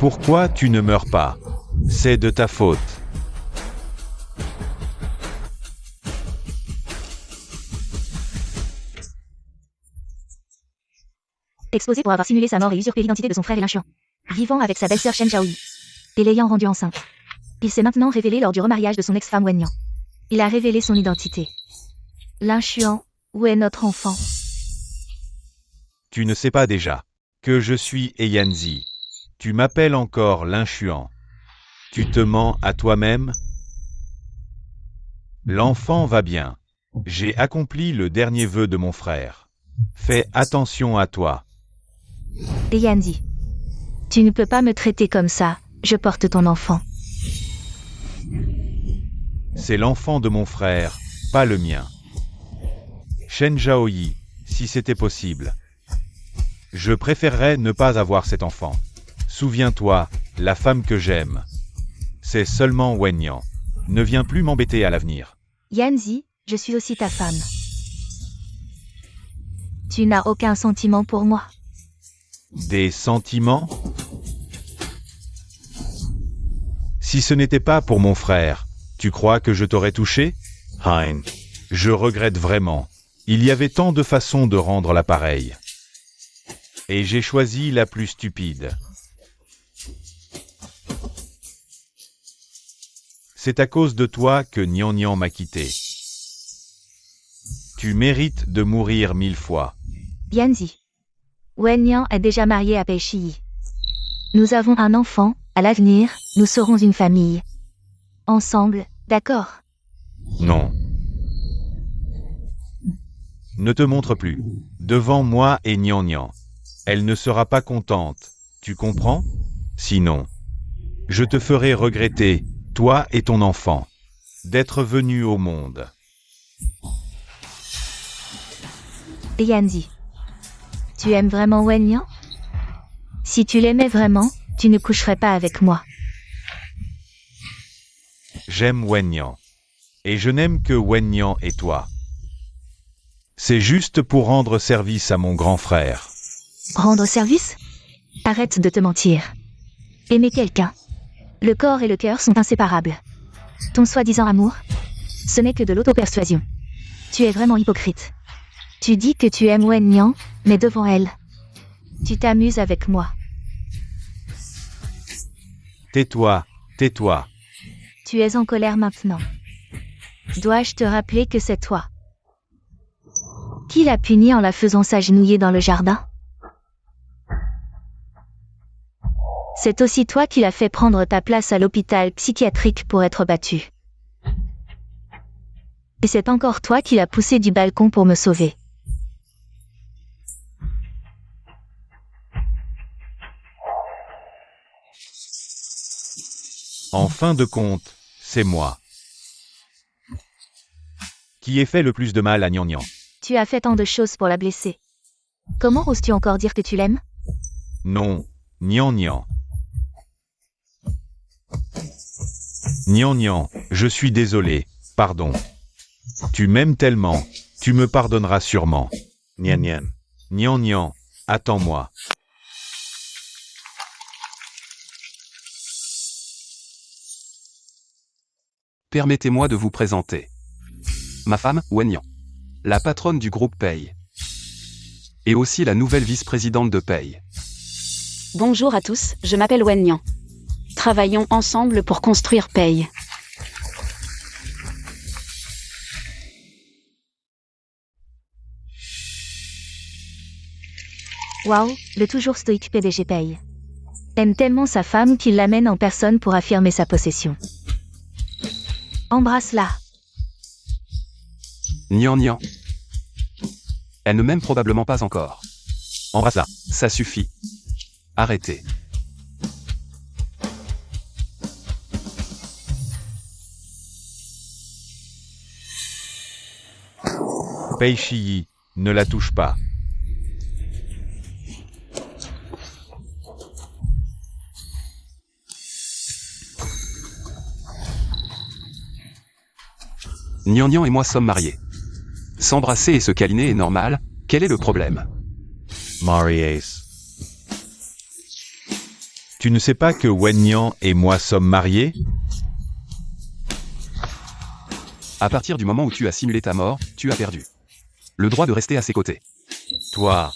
S3: Pourquoi tu ne meurs pas? C'est de ta faute.
S1: Exposé pour avoir simulé sa mort et usurpé l'identité de son frère et l'inchuan. Vivant avec sa belle-sœur Shen Zhaoyi. Et l'ayant rendue enceinte. Il s'est maintenant révélé lors du remariage de son ex-femme Wenyan. Il a révélé son identité. L'inchuan, où est notre enfant?
S3: Tu ne sais pas déjà que je suis Yanzi. Tu m'appelles encore l'inchuan. Tu te mens à toi-même? L'enfant va bien. J'ai accompli le dernier vœu de mon frère. Fais attention à toi.
S1: Yanzi. Tu ne peux pas me traiter comme ça, je porte ton enfant.
S3: C'est l'enfant de mon frère, pas le mien. Shen Zhaoyi, si c'était possible. Je préférerais ne pas avoir cet enfant. Souviens-toi, la femme que j'aime. C'est seulement Wenyan. Ne viens plus m'embêter à l'avenir.
S1: Yanzi, je suis aussi ta femme. Tu n'as aucun sentiment pour moi.
S3: Des sentiments? Si ce n'était pas pour mon frère, tu crois que je t'aurais touché?
S5: Hein.
S3: Je regrette vraiment. Il y avait tant de façons de rendre l'appareil. Et j'ai choisi la plus stupide. C'est à cause de toi que Nian Nian m'a quitté. Tu mérites de mourir 1000 fois.
S1: Yanzi. Wenyan est déjà marié à Peishi. Nous avons un enfant, à l'avenir, nous serons une famille. Ensemble, d'accord?
S3: Non. Ne te montre plus. Devant moi et Nian Nian. Elle ne sera pas contente. Tu comprends? Sinon, je te ferai regretter, toi et ton enfant, d'être venu au monde.
S1: Yanzi. Tu aimes vraiment Wenyan? Si tu l'aimais vraiment, tu ne coucherais pas avec moi.
S3: J'aime Wenyan. Et je n'aime que Wenyan et toi. C'est juste pour rendre service à mon grand frère.
S1: Rendre service? Arrête de te mentir. Aimer quelqu'un. Le corps et le cœur sont inséparables. Ton soi-disant amour, ce n'est que de l'auto-persuasion. Tu es vraiment hypocrite. Tu dis que tu aimes Wen Nian, mais devant elle, tu t'amuses avec moi.
S3: Tais-toi, tais-toi.
S1: Tu es en colère maintenant. Dois-je te rappeler que c'est toi qui l'a punie en la faisant s'agenouiller dans le jardin? C'est aussi toi qui l'as fait prendre ta place à l'hôpital psychiatrique pour être battue. Et c'est encore toi qui l'as poussé du balcon pour me sauver.
S3: En fin de compte, c'est moi. Qui ai fait le plus de mal à Nian Nian?
S1: Tu as fait tant de choses pour la blesser. Comment oses-tu encore dire que tu l'aimes?
S3: Non, Nian Nian. Nian Nian, je suis désolé, pardon. Tu m'aimes tellement, tu me pardonneras sûrement.
S5: Nian Nian.
S3: Nian Nian, attends-moi.
S4: Permettez-moi de vous présenter. Ma femme, Wen Nian. La patronne du groupe Pei. Et aussi la nouvelle vice-présidente de Pei.
S2: Bonjour à tous, je m'appelle Wen Nian. Travaillons ensemble pour construire Pei.
S1: Waouh, le toujours stoïque PDG Pei aime tellement sa femme qu'il l'amène en personne pour affirmer sa possession. Embrasse-la.
S4: Nian Nian. Elle ne m'aime probablement pas encore.
S3: Embrasse-la.
S4: Ça suffit. Arrêtez.
S3: Pei Shiyi, ne la touche pas.
S4: Nian Nian et moi sommes mariés. S'embrasser et se câliner est normal, quel est le problème?
S5: Mariace.
S3: Tu ne sais pas que Wen Nian et moi sommes mariés?
S4: À partir du moment où tu as simulé ta mort, tu as perdu le droit de rester à ses côtés.
S3: Toi.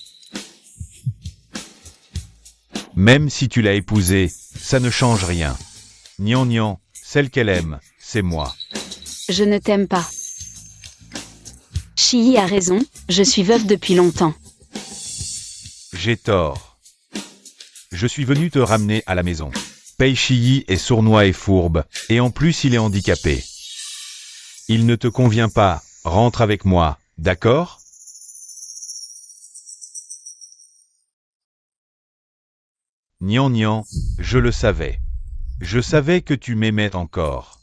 S3: Même si tu l'as épousée, ça ne change rien. Nian Nian, celle qu'elle aime, c'est moi.
S2: Je ne t'aime pas. Shiyi a raison, je suis veuve depuis longtemps.
S3: J'ai tort. Je suis venu te ramener à la maison. Pei Shiyi est sournois et fourbe, et en plus il est handicapé. Il ne te convient pas, rentre avec moi, d'accord? Nian Nian, je le savais. Je savais que tu m'aimais encore.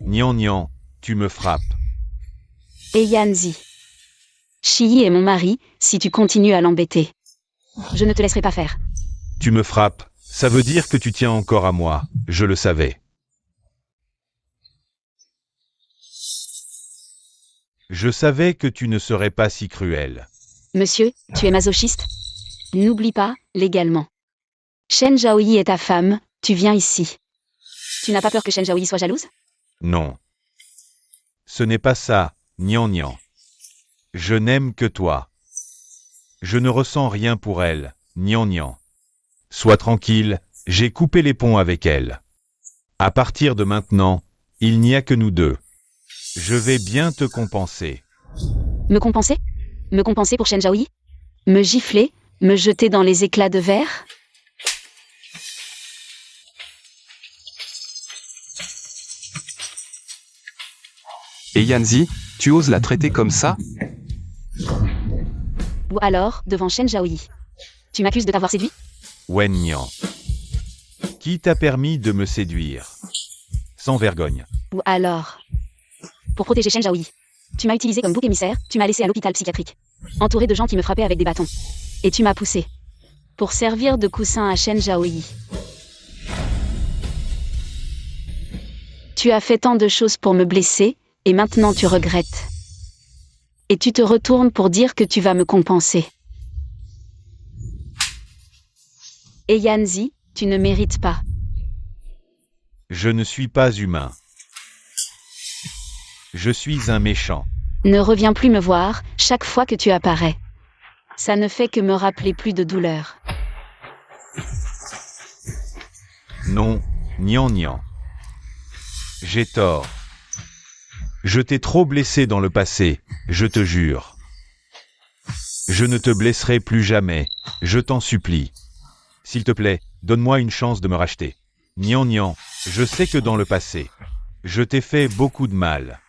S3: Nian Nian, tu me frappes.
S2: Et Yanzi. Shiyi est mon mari, si tu continues à l'embêter. Je ne te laisserai pas faire.
S3: Tu me frappes, ça veut dire que tu tiens encore à moi, je le savais. Je savais que tu ne serais pas si cruel.
S2: Monsieur, tu es masochiste? N'oublie pas, légalement. Shen Zhaoyi est ta femme, tu viens ici. Tu n'as pas peur que Shen Zhaoyi soit jalouse?
S3: Non. Ce n'est pas ça, Nian Nian. Je n'aime que toi. Je ne ressens rien pour elle, Nian Nian. Sois tranquille, j'ai coupé les ponts avec elle. À partir de maintenant, il n'y a que nous deux. Je vais bien te compenser.
S2: Me compenser? Me compenser pour Shen Zhaoyi? Me gifler? Me jeter dans les éclats de verre?
S4: Et Yanzi, tu oses la traiter comme ça?
S2: Ou alors, devant Shen Zhaoyi. Tu m'accuses de t'avoir séduit?
S3: Wen Nian. Qui t'a permis de me séduire? Sans vergogne.
S2: Ou alors, pour protéger Shen Zhaoyi. Tu m'as utilisé comme bouc émissaire, tu m'as laissé à l'hôpital psychiatrique. Entouré de gens qui me frappaient avec des bâtons. Et tu m'as poussé. Pour servir de coussin à Shen Zhaoyi. Tu as fait tant de choses pour me blesser, et maintenant tu regrettes. Et tu te retournes pour dire que tu vas me compenser. Et Yanzi, tu ne mérites pas.
S3: Je ne suis pas humain. Je suis un méchant.
S2: Ne reviens plus me voir chaque fois que tu apparais. Ça ne fait que me rappeler plus de douleur.
S3: Non, Nian Nian. J'ai tort. Je t'ai trop blessé dans le passé, je te jure. Je ne te blesserai plus jamais, je t'en supplie. S'il te plaît, donne-moi une chance de me racheter. Nian Nian, je sais que dans le passé, je t'ai fait beaucoup de mal.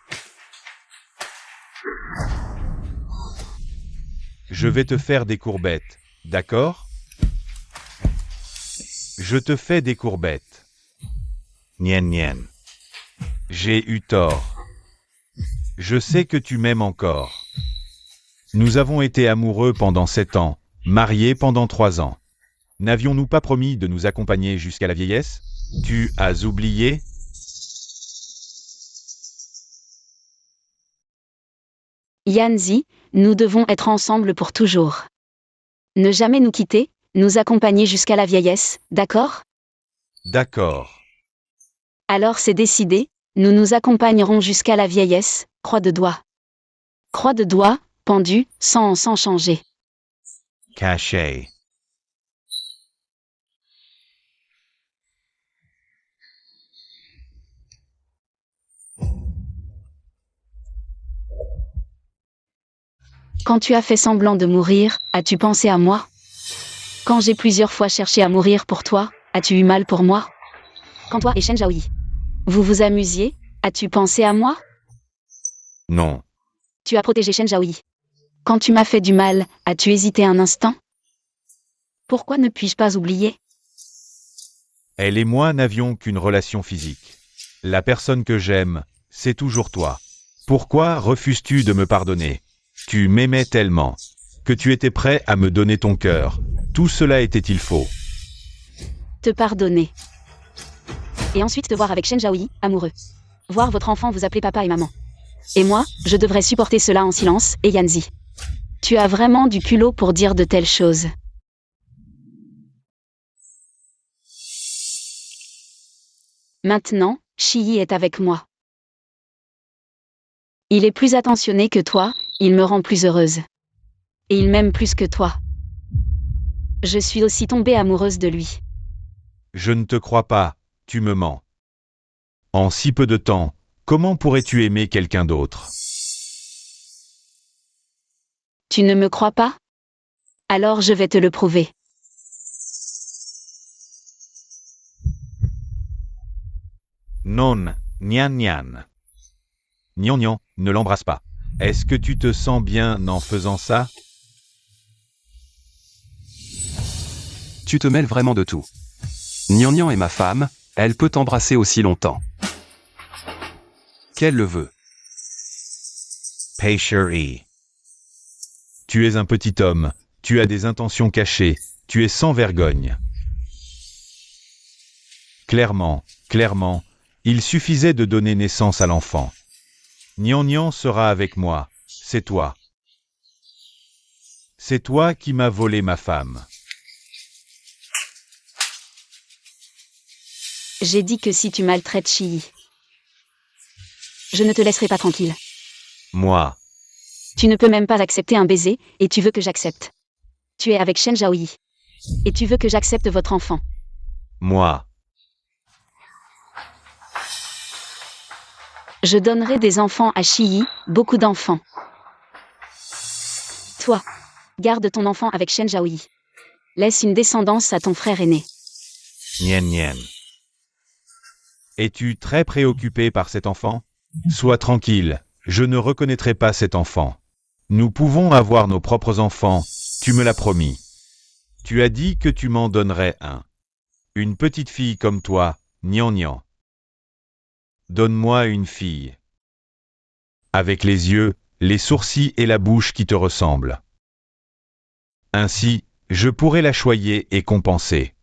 S3: Je vais te faire des courbettes, d'accord? Je te fais des courbettes.
S5: Nien Nien.
S3: J'ai eu tort. Je sais que tu m'aimes encore. Nous avons été amoureux pendant 7 ans, mariés pendant 3 ans. N'avions-nous pas promis de nous accompagner jusqu'à la vieillesse? Tu as oublié?
S2: Yanzi, nous devons être ensemble pour toujours. Ne jamais nous quitter, nous accompagner jusqu'à la vieillesse, d'accord?
S3: D'accord.
S2: Alors c'est décidé, nous nous accompagnerons jusqu'à la vieillesse, croix de doigt. Croix de doigt, pendue, sans changer.
S5: Caché.
S2: Quand tu as fait semblant de mourir, as-tu pensé à moi? Quand j'ai plusieurs fois cherché à mourir pour toi, as-tu eu mal pour moi? Quand toi et Shen Zhaoyi, vous vous amusiez, as-tu pensé à moi?
S3: Non.
S2: Tu as protégé Shen Zhaoyi. Quand tu m'as fait du mal, as-tu hésité un instant? Pourquoi ne puis-je pas oublier?
S3: Elle et moi n'avions qu'une relation physique. La personne que j'aime, c'est toujours toi. Pourquoi refuses-tu de me pardonner? Tu m'aimais tellement que tu étais prêt à me donner ton cœur. Tout cela était-il faux?
S2: Te pardonner. Et ensuite te voir avec Shen Zhaoyi, amoureux. Voir votre enfant vous appeler papa et maman. Et moi, je devrais supporter cela en silence, et Yanzi. Tu as vraiment du culot pour dire de telles choses. Maintenant, Shiyi est avec moi. Il est plus attentionné que toi, il me rend plus heureuse. Et il m'aime plus que toi. Je suis aussi tombée amoureuse de lui.
S3: Je ne te crois pas, tu me mens. En si peu de temps, comment pourrais-tu aimer quelqu'un d'autre?
S2: Tu ne me crois pas? Alors je vais te le prouver.
S3: Non, Nian Nian. Nian Nian, ne l'embrasse pas. Est-ce que tu te sens bien en faisant ça?
S4: Tu te mêles vraiment de tout. Nian Nian est ma femme, elle peut t'embrasser aussi longtemps qu'elle le veut.
S5: Pei.
S3: Tu es un petit homme, tu as des intentions cachées, tu es sans vergogne. Clairement, il suffisait de donner naissance à l'enfant. Nian Nian sera avec moi, c'est toi. C'est toi qui m'as volé ma femme.
S2: J'ai dit que si tu maltraites Shiyi, je ne te laisserai pas tranquille.
S5: Moi.
S2: Tu ne peux même pas accepter un baiser, et tu veux que j'accepte. Tu es avec Shen Zhaoyi. Et tu veux que j'accepte votre enfant.
S5: Moi.
S2: Je donnerai des enfants à Shiyi, beaucoup d'enfants. Toi, garde ton enfant avec Shen Zhaoyi. Laisse une descendance à ton frère aîné.
S5: Nien Nien.
S3: Es-tu très préoccupé par cet enfant? Sois tranquille, je ne reconnaîtrai pas cet enfant. Nous pouvons avoir nos propres enfants, tu me l'as promis. Tu as dit que tu m'en donnerais un. Une petite fille comme toi, Nian Nian. Donne-moi une fille. Avec les yeux, les sourcils et la bouche qui te ressemblent. Ainsi, je pourrai la choyer et compenser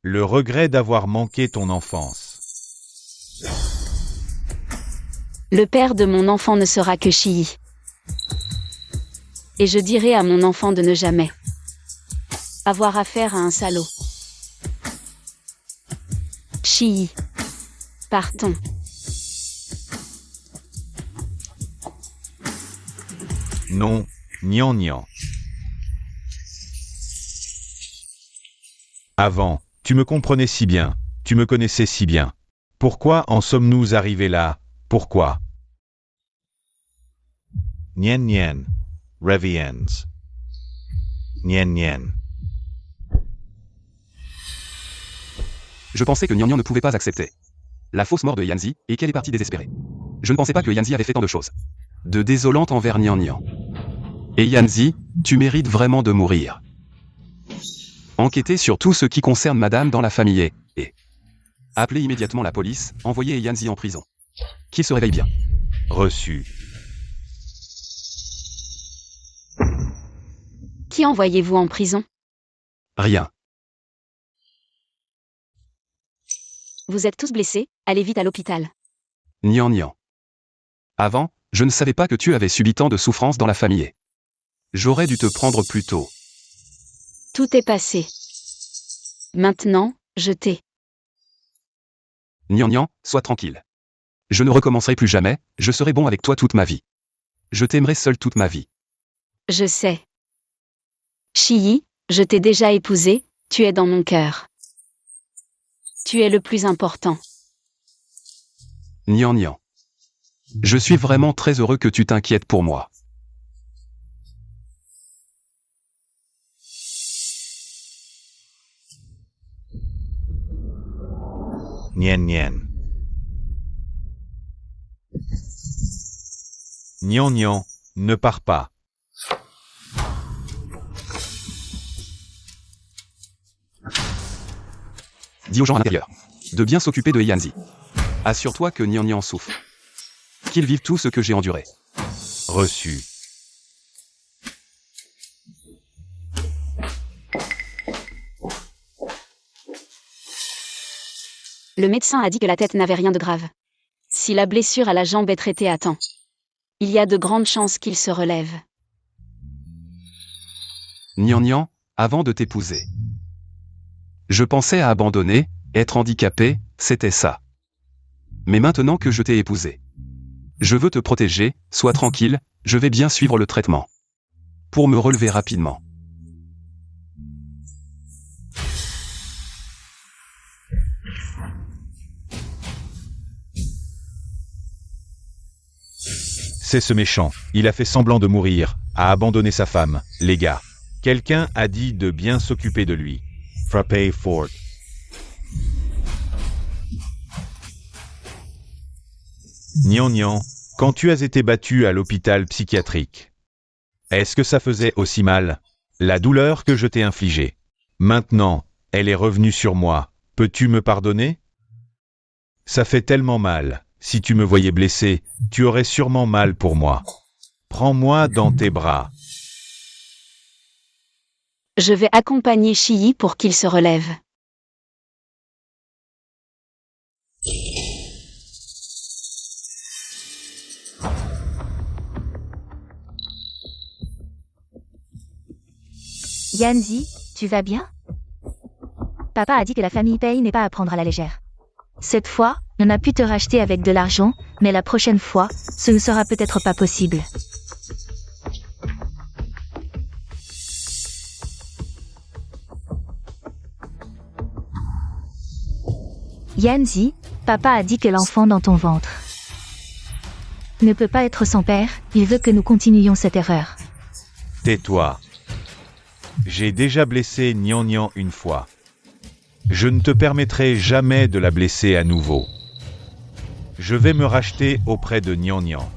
S3: le regret d'avoir manqué ton enfance.
S2: Le père de mon enfant ne sera que Shiyi. Et je dirai à mon enfant de ne jamais avoir affaire à un salaud. Shiyi. Partons.
S3: Non, Nian. Avant, tu me comprenais si bien, tu me connaissais si bien. Pourquoi en sommes-nous arrivés là? Pourquoi?
S5: Nien. Reviens. Nien.
S4: Je pensais que Nian ne pouvait pas accepter la fausse mort de Yanzi et qu'elle est partie désespérée. Je ne pensais pas que Yanzi avait fait tant de choses de désolantes envers Nian. Et Yanzi, tu mérites vraiment de mourir. Enquêtez sur tout ce qui concerne madame dans la famille et appelez immédiatement la police, envoyez Yanzi en prison. Qu'il se réveille bien.
S3: Reçu.
S2: Qui envoyez-vous en prison?
S4: Rien.
S2: Vous êtes tous blessés, allez vite à l'hôpital.
S4: Nian. Avant, je ne savais pas que tu avais subi tant de souffrances dans la famille. J'aurais dû te prendre plus tôt.
S2: Tout est passé. Maintenant, je t'ai.
S4: Nian, sois tranquille. Je ne recommencerai plus jamais, je serai bon avec toi toute ma vie. Je t'aimerai seul toute ma vie.
S2: Je sais. Shiyi, je t'ai déjà épousé, tu es dans mon cœur. Tu es le plus important.
S4: Nian. Je suis vraiment très heureux que tu t'inquiètes pour moi.
S5: Nien.
S3: Nian, ne pars pas.
S4: Dis aux gens à l'intérieur de bien s'occuper de Yanzi. Assure-toi que Nian souffre. Qu'il vive tout ce que j'ai enduré.
S3: Reçu.
S2: Le médecin a dit que la tête n'avait rien de grave. Si la blessure à la jambe est traitée à temps, il y a de grandes chances qu'il se relève.
S4: Nian, avant de t'épouser. Je pensais à abandonner, être handicapé, c'était ça. Mais maintenant que je t'ai épousé, je veux te protéger, sois tranquille, je vais bien suivre le traitement. Pour me relever rapidement.
S3: C'est ce méchant, il a fait semblant de mourir, a abandonné sa femme, les gars. Quelqu'un a dit de bien s'occuper de lui.
S5: Frappez fort.
S3: Nian, quand tu as été battu à l'hôpital psychiatrique, est-ce que ça faisait aussi mal? La douleur que je t'ai infligée. Maintenant, elle est revenue sur moi. Peux-tu me pardonner? Ça fait tellement mal. Si tu me voyais blessé, tu aurais sûrement mal pour moi. Prends-moi dans tes bras.
S2: Je vais accompagner Shiyi pour qu'il se relève.
S1: Yanzi, tu vas bien? Papa a dit que la famille Pei n'est pas à prendre à la légère. Cette fois, on a pu te racheter avec de l'argent, mais la prochaine fois, ce ne sera peut-être pas possible. Yanzi, papa a dit que l'enfant dans ton ventre ne peut pas être son père, il veut que nous continuions cette erreur.
S3: Tais-toi. J'ai déjà blessé Nian une fois. Je ne te permettrai jamais de la blesser à nouveau. Je vais me racheter auprès de Nian.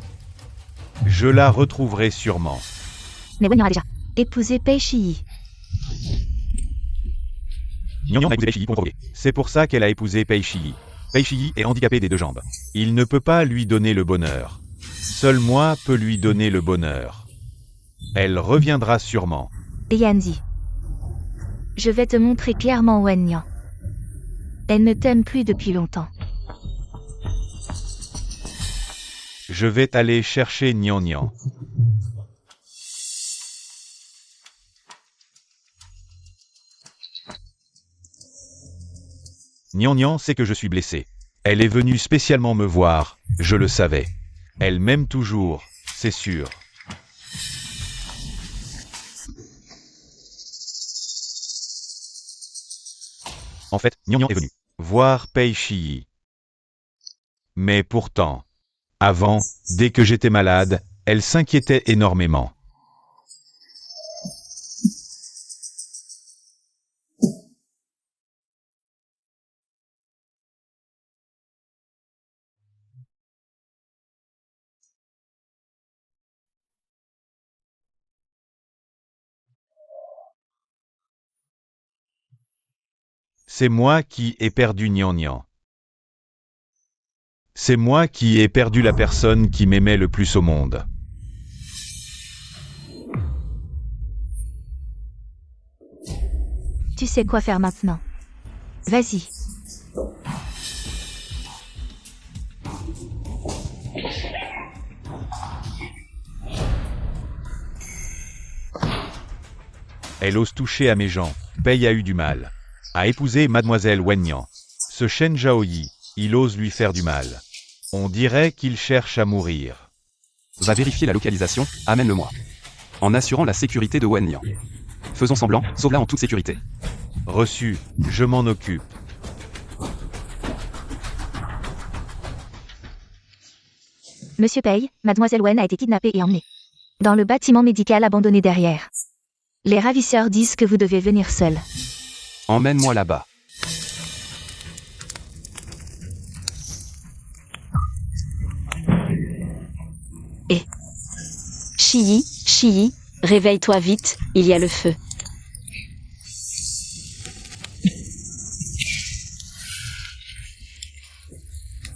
S3: Je la retrouverai sûrement.
S1: Newen aura déjà épousé Pei Shiyi.
S3: Nian a épousé Pei Shiyi pour provoquer. C'est pour ça qu'elle a épousé Pei Shiyi. Pei Shiyi est handicapé des deux jambes. Il ne peut pas lui donner le bonheur. Seul moi peux lui donner le bonheur. Elle reviendra sûrement.
S1: Yanzi. Je vais te montrer clairement Wen Nian. Elle ne t'aime plus depuis longtemps.
S3: Je vais aller chercher Nian. Nian sait que je suis blessé. Elle est venue spécialement me voir, je le savais. Elle m'aime toujours, c'est sûr. En fait, Nian Nian est venu voir Pei Shi. Mais pourtant, avant, dès que j'étais malade, elle s'inquiétait énormément. C'est moi qui ai perdu Nian Nian. C'est moi qui ai perdu la personne qui m'aimait le plus au monde.
S1: Tu sais quoi faire maintenant. Vas-y.
S3: Elle ose toucher à mes gens. Pei a eu du mal à épouser mademoiselle Wen Nian. Ce Shen Zhaoyi, il ose lui faire du mal. On dirait qu'il cherche à mourir.
S4: Va vérifier la localisation, amène-le-moi. En assurant la sécurité de Wen Nian. Faisons semblant, sauve-la en toute sécurité.
S3: Reçu, je m'en occupe.
S1: Monsieur Pei, mademoiselle Wen a été kidnappée et emmenée dans le bâtiment médical abandonné derrière. Les ravisseurs disent que vous devez venir seul.
S4: Emmène-moi là-bas.
S2: Shi, réveille-toi vite, il y a le feu.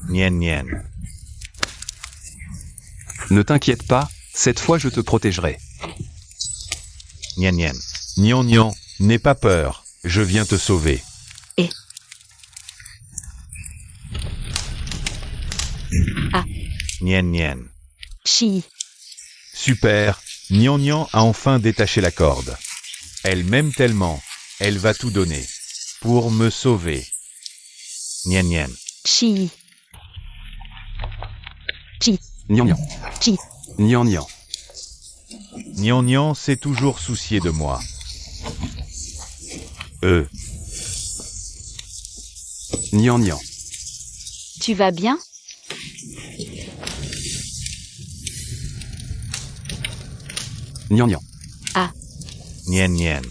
S5: Nian Nian.
S4: Ne t'inquiète pas, cette fois je te protégerai.
S5: Nian Nian.
S3: Nian Nian, n'aie pas peur, je viens te sauver.
S5: Nian Nian.
S2: Shi,
S3: Super, Nian Nian a enfin détaché la corde. Elle m'aime tellement, elle va tout donner pour me sauver.
S5: Nian Nian.
S2: Shi.
S4: Nian Nian.
S2: Chi.
S4: Nian Nian.
S3: Nian Nian s'est toujours soucié de moi.
S4: Nian Nian.
S2: Tu vas bien?
S4: Nian Nian.
S5: Nian Nian.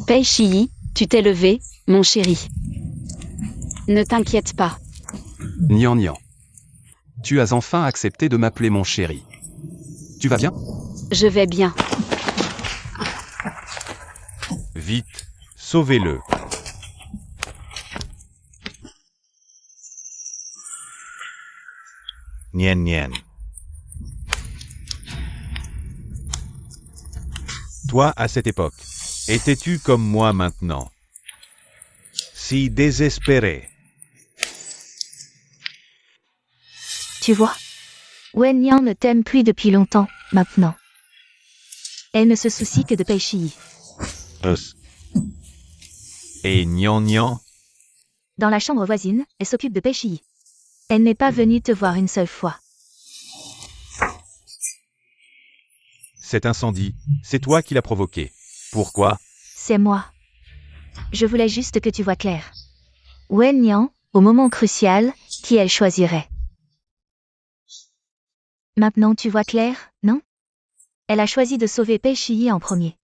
S2: Pei Shi, tu t'es levé, mon chéri. Ne t'inquiète pas.
S4: Nian Nian. Tu as enfin accepté de m'appeler mon chéri. Tu vas bien?
S2: Je vais bien.
S3: Vite, sauvez-le.
S5: Nian Nian.
S3: Toi, à cette époque, étais-tu comme moi maintenant? Si désespéré.
S1: Tu vois, Wen Nian ne t'aime plus depuis longtemps, maintenant. Elle ne se soucie que de Pei Shi.
S3: Et Nian Nian,
S1: Dans la chambre voisine, elle s'occupe de Pei Shi. Elle n'est pas venue te voir une seule fois.
S3: cet incendie, c'est toi qui l'as provoqué. Pourquoi?
S1: C'est moi. Je voulais juste que tu vois clair. Wen Nian, au moment crucial, qui elle choisirait. Maintenant tu vois clair, non? Elle a choisi de sauver Pei Shi en premier.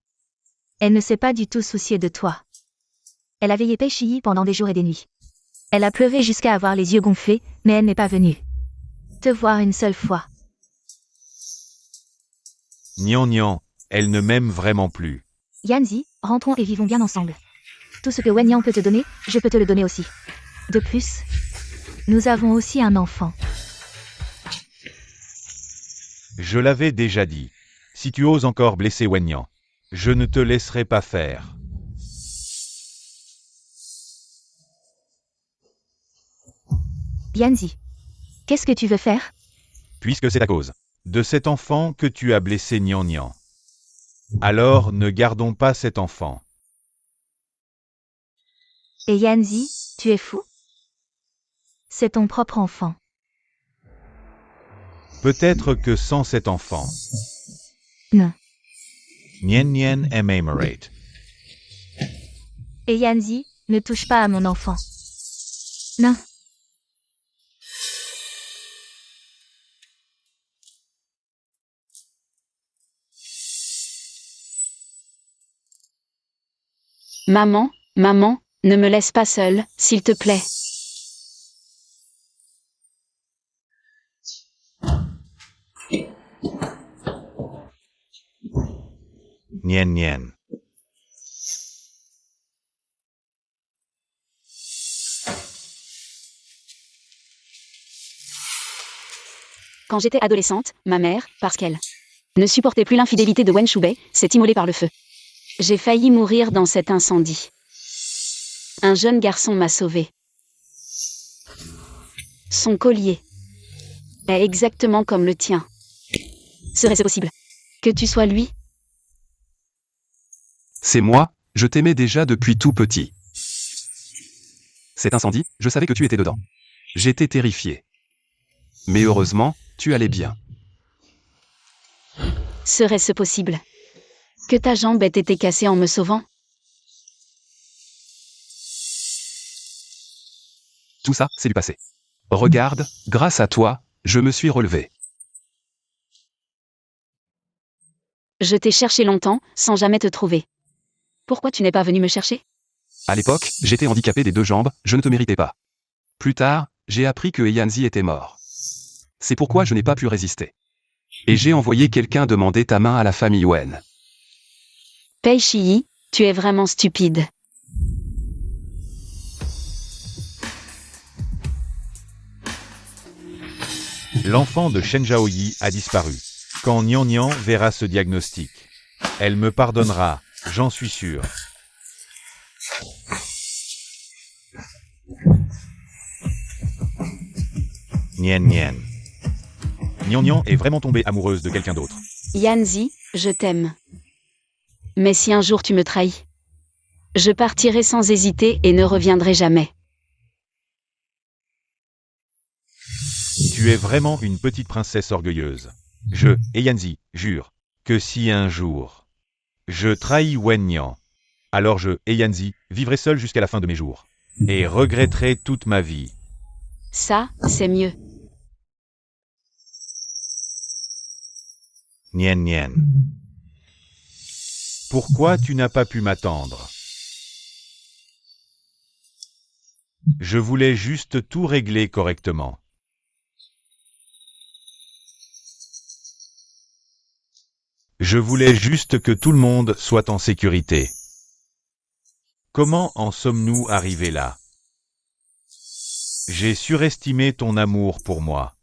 S1: Elle ne s'est pas du tout souciée de toi. Elle a veillé Pei Shi pendant des jours et des nuits. Elle a pleuré jusqu'à avoir les yeux gonflés, mais elle n'est pas venue te voir une seule fois.
S3: Nian Nian, elle ne m'aime vraiment plus.
S1: Yanzi, rentrons et vivons bien ensemble. Tout ce que Wen Nian peut te donner, je peux te le donner aussi. De plus, nous avons aussi un enfant.
S3: Je l'avais déjà dit. Si tu oses encore blesser Wen Nian, je ne te laisserai pas faire.
S1: Yanzi, qu'est-ce que tu veux faire?
S3: Puisque c'est à cause de cet enfant que tu as blessé Nian Nian. Alors ne gardons pas cet enfant.
S1: Et Yanzi, tu es fou? C'est ton propre enfant.
S3: Peut-être que sans cet enfant,
S1: Non.
S5: Nien Nien Emamerate.
S1: Et Yanzi, ne touche pas à mon enfant. Non.
S2: Maman, maman, ne me laisse pas seule, s'il te plaît.
S5: Nien Nien.
S2: Quand j'étais adolescente, ma mère, parce qu'elle ne supportait plus l'infidélité de Wen Shubei, s'est immolée par le feu. J'ai failli mourir dans cet incendie. Un jeune garçon m'a sauvée. Son collier est exactement comme le tien. Serait-ce possible que tu sois lui?
S4: C'est moi, je t'aimais déjà depuis tout petit. Cet incendie, je savais que tu étais dedans. J'étais terrifié. Mais heureusement, tu allais bien.
S2: Serait-ce possible que ta jambe ait été cassée en me sauvant?
S4: Tout ça, c'est du passé. Regarde, grâce à toi, je me suis relevé.
S2: Je t'ai cherché longtemps, sans jamais te trouver. Pourquoi tu n'es pas venu me chercher?
S4: À l'époque, j'étais handicapé des deux jambes, je ne te méritais pas. Plus tard, j'ai appris que Yanzi était mort. C'est pourquoi je n'ai pas pu résister. Et j'ai envoyé quelqu'un demander ta main à la famille Wen.
S2: Pei Shiyi, tu es vraiment stupide.
S3: L'enfant de Shen Zhaoyi a disparu. Quand Nian Nian verra ce diagnostic, elle me pardonnera, j'en suis sûr.
S5: Nien Nien.
S3: Nian Nian est vraiment tombée amoureuse de quelqu'un d'autre.
S2: Yanzi, je t'aime. Mais si un jour tu me trahis, je partirai sans hésiter et ne reviendrai jamais.
S3: Tu es vraiment une petite princesse orgueilleuse. Je, et Yanzi, jure, que si un jour, je trahis Wen Nian, alors je, et Yanzi, vivrai seul jusqu'à la fin de mes jours. Et regretterai toute ma vie.
S2: Ça, c'est mieux.
S5: Nien Nien.
S3: Pourquoi tu n'as pas pu m'attendre? Je voulais juste tout régler correctement. Je voulais juste que tout le monde soit en sécurité. Comment en sommes-nous arrivés là? J'ai surestimé ton amour pour moi.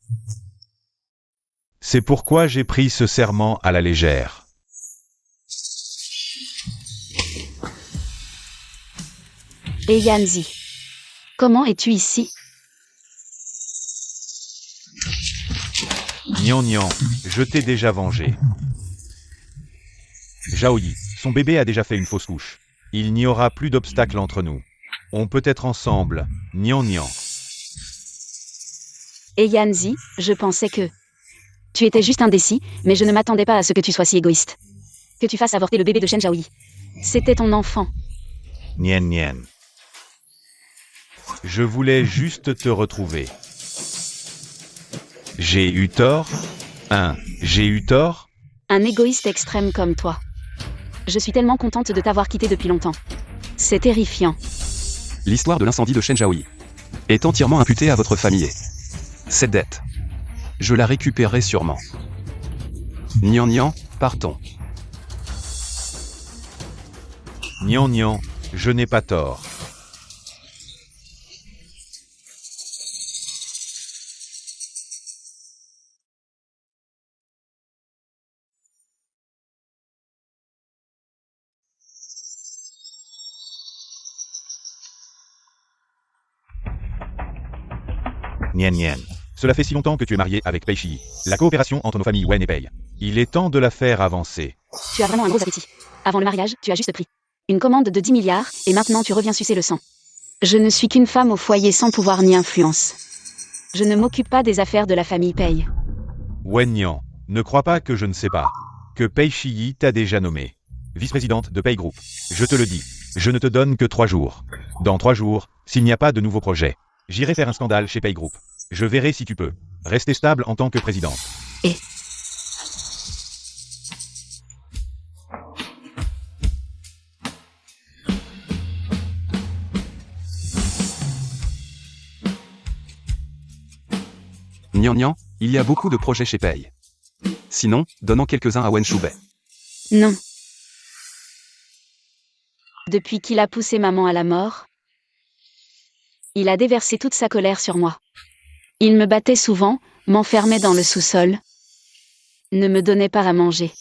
S3: C'est pourquoi j'ai pris ce serment à la légère.
S2: Et Yanzi, comment es-tu ici?
S3: Nian Nian, je t'ai déjà vengé. Zhaoyi, son bébé a déjà fait une fausse couche. Il n'y aura plus d'obstacle entre nous. On peut être ensemble, Nian Nian.
S2: Et Yanzi, je pensais que tu étais juste indécis, mais je ne m'attendais pas à ce que tu sois si égoïste. Que tu fasses avorter le bébé de Shen Zhaoyi. C'était ton enfant.
S5: Nien Nien.
S3: Je voulais juste te retrouver. J'ai eu tort? J'ai eu tort?
S2: Un égoïste extrême comme toi. Je suis tellement contente de t'avoir quitté depuis longtemps. C'est terrifiant.
S4: L'histoire de l'incendie de Shen Zhaoyi est entièrement imputée à votre famille. Cette dette, je la récupérerai sûrement. Nian Nian, partons.
S3: Nian Nian, je n'ai pas tort.
S5: Nien Nien.
S3: Cela fait si longtemps que tu es marié avec Pei Shiyi. La coopération entre nos familles Wen et Pei. Il est temps de la faire avancer.
S2: Tu as vraiment un gros appétit. Avant le mariage, tu as juste pris une commande de 10 milliards, et maintenant tu reviens sucer le sang. Je ne suis qu'une femme au foyer sans pouvoir ni influence. Je ne m'occupe pas des affaires de la famille Pei.
S3: Wen Nian, ne crois pas que je ne sais pas. Que Pei Shiyi t'a déjà nommé. vice-présidente de Pay Group. Je te le dis, je ne te donne que 3 jours. Dans 3 jours, s'il n'y a pas de nouveau projet, j'irai faire un scandale chez Pay Group. Je verrai si tu peux rester stable en tant que présidente.
S4: Nian, il y a beaucoup de projets chez Pay. Sinon, donnons quelques-uns à Wen Shubei.
S2: Non. Depuis qu'il a poussé maman à la mort, il a déversé toute sa colère sur moi. Il me battait souvent, m'enfermait dans le sous-sol, ne me donnait pas à manger.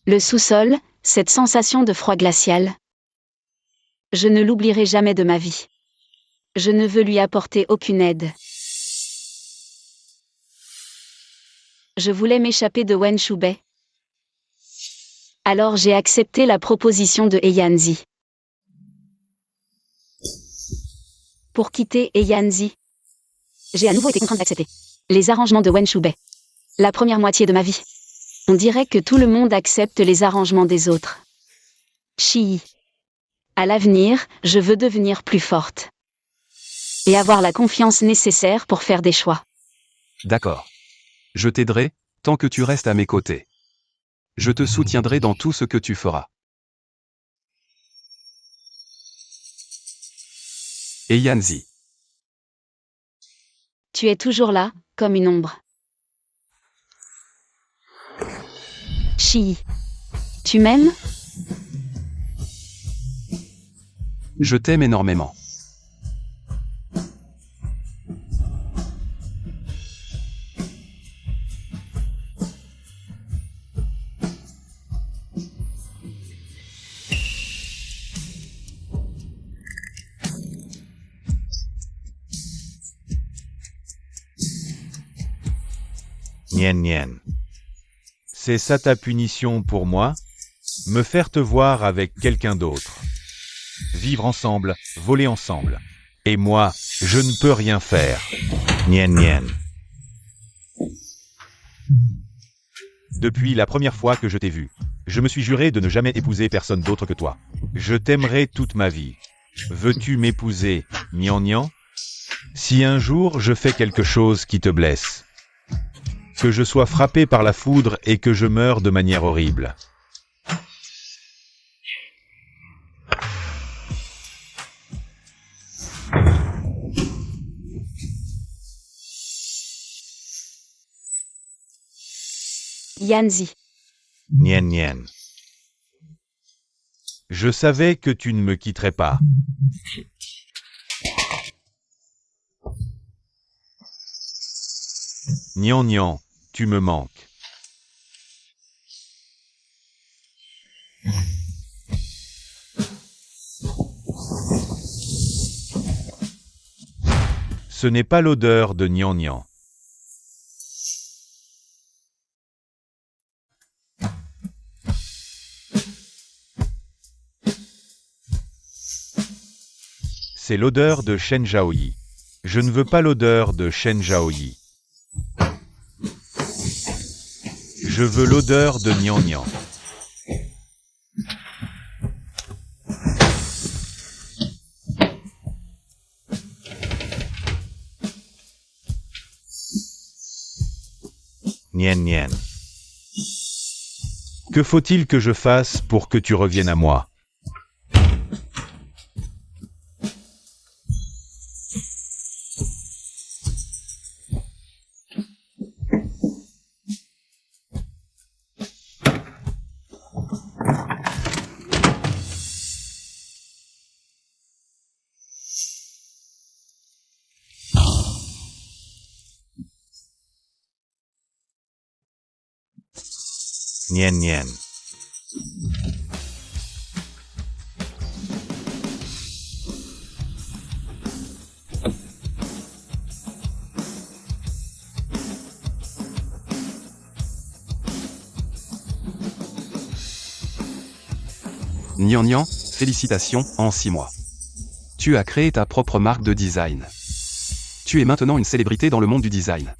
S2: Le sous-sol, cette sensation de froid glacial, je ne l'oublierai jamais de ma vie. Je ne veux lui apporter aucune aide. Je voulais m'échapper de Wen Shubei. Alors j'ai accepté la proposition de Eyanzi. Pour quitter Eyanzi, j'ai à nouveau été contrainte d'accepter les arrangements de Wen Shubei. La première moitié de ma vie. On dirait que tout le monde accepte les arrangements des autres. Chi. À l'avenir, je veux devenir plus forte. Et avoir la confiance nécessaire pour faire des choix.
S4: D'accord. Je t'aiderai, tant que tu restes à mes côtés. Je te soutiendrai dans tout ce que tu feras. Eyanzi.
S2: Tu es toujours là, comme une ombre. Chi. Tu m'aimes?
S4: Je t'aime énormément.
S5: Nien.
S3: C'est ça ta punition pour moi? Me faire te voir avec quelqu'un d'autre. Vivre ensemble, voler ensemble. Et moi, je ne peux rien faire.
S5: Nien.
S3: Depuis la première fois que je t'ai vu, je me suis juré de ne jamais épouser personne d'autre que toi. Je t'aimerai toute ma vie. Veux-tu m'épouser, Nian? Si un jour je fais quelque chose qui te blesse, que je sois frappé par la foudre et que je meure de manière horrible.
S2: Yanzi.
S5: Nien.
S3: Je savais que tu ne me quitterais pas. Nian, tu me manques. Ce n'est pas l'odeur de Nian. C'est l'odeur de Shen Zhaoyi. Je ne veux pas l'odeur de Shen Zhaoyi. Je veux l'odeur de Nian.
S5: Nien.
S3: Que faut-il que je fasse pour que tu reviennes à moi?
S5: Nien.
S4: Nian, félicitations, en 6 mois. Tu as créé ta propre marque de design. Tu es maintenant une célébrité dans le monde du design.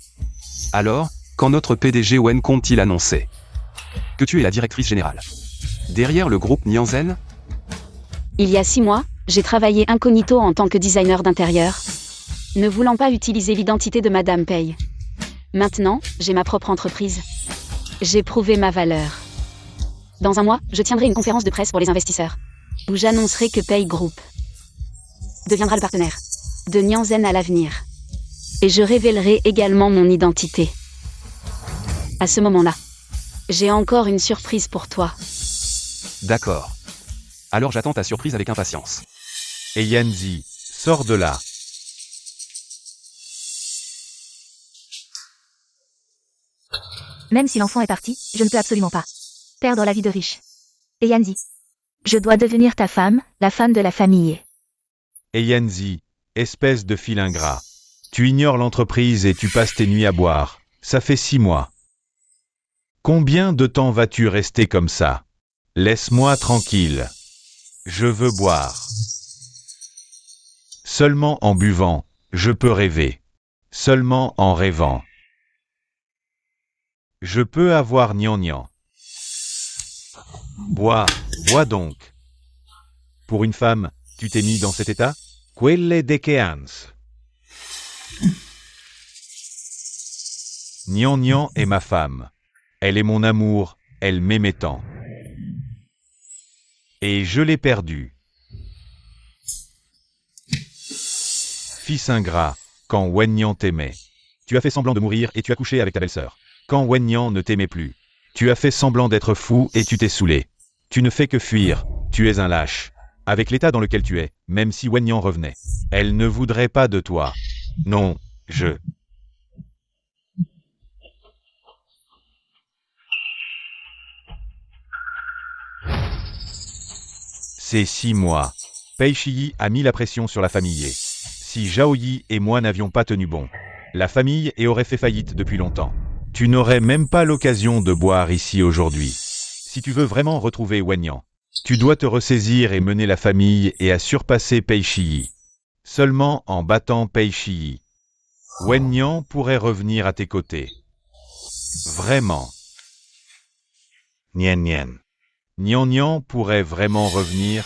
S4: Alors, quand notre PDG Wen compte-t-il annoncer que tu es la directrice générale derrière le groupe Nianzen?
S2: Il y a 6 mois, j'ai travaillé incognito en tant que designer d'intérieur, ne voulant pas utiliser l'identité de Madame Pei. Maintenant, j'ai ma propre entreprise. J'ai prouvé ma valeur. Dans un mois, je tiendrai une conférence de presse pour les investisseurs, où j'annoncerai que Pei Group deviendra le partenaire de Nianzen à l'avenir. Et je révélerai également mon identité. À ce moment-là, j'ai encore une surprise pour toi.
S4: D'accord. Alors j'attends ta surprise avec impatience.
S3: Et Yanzi, sors de là.
S1: Même si l'enfant est parti, je ne peux absolument pas perdre la vie de riche. Et Yanzi, je dois devenir ta femme, la femme de la famille.
S3: Et Yanzi, espèce de fil ingrat. Tu ignores l'entreprise et tu passes tes nuits à boire. Ça fait 6 mois. Combien de temps vas-tu rester comme ça? Laisse-moi tranquille. Je veux boire. Seulement en buvant, je peux rêver. Seulement en rêvant. Je peux avoir gnangnan. Bois, bois donc. Pour une femme, tu t'es mis dans cet état? Quelle de Keans. Gnangnan est ma femme. Elle est mon amour, elle m'aimait tant. Et je l'ai perdue. Fils ingrat, quand Wenyan t'aimait. Tu as fait semblant de mourir et tu as couché avec ta belle-sœur. Quand Wenyan ne t'aimait plus. Tu as fait semblant d'être fou et tu t'es saoulé. Tu ne fais que fuir, tu es un lâche. Avec l'état dans lequel tu es, même si Wenyan revenait. Elle ne voudrait pas de toi. Non, je... C'est 6 mois. Pei Shiyi a mis la pression sur la famille. Si Zhao Yi et moi n'avions pas tenu bon, la famille aurait fait faillite depuis longtemps. Tu n'aurais même pas l'occasion de boire ici aujourd'hui. Si tu veux vraiment retrouver Wenyan, tu dois te ressaisir et mener la famille et à surpasser Pei Shiyi. Seulement en battant Pei Shiyi, Wenyan pourrait revenir à tes côtés. Vraiment.
S5: Nien nien.
S3: Gnangnan pourrait vraiment revenir.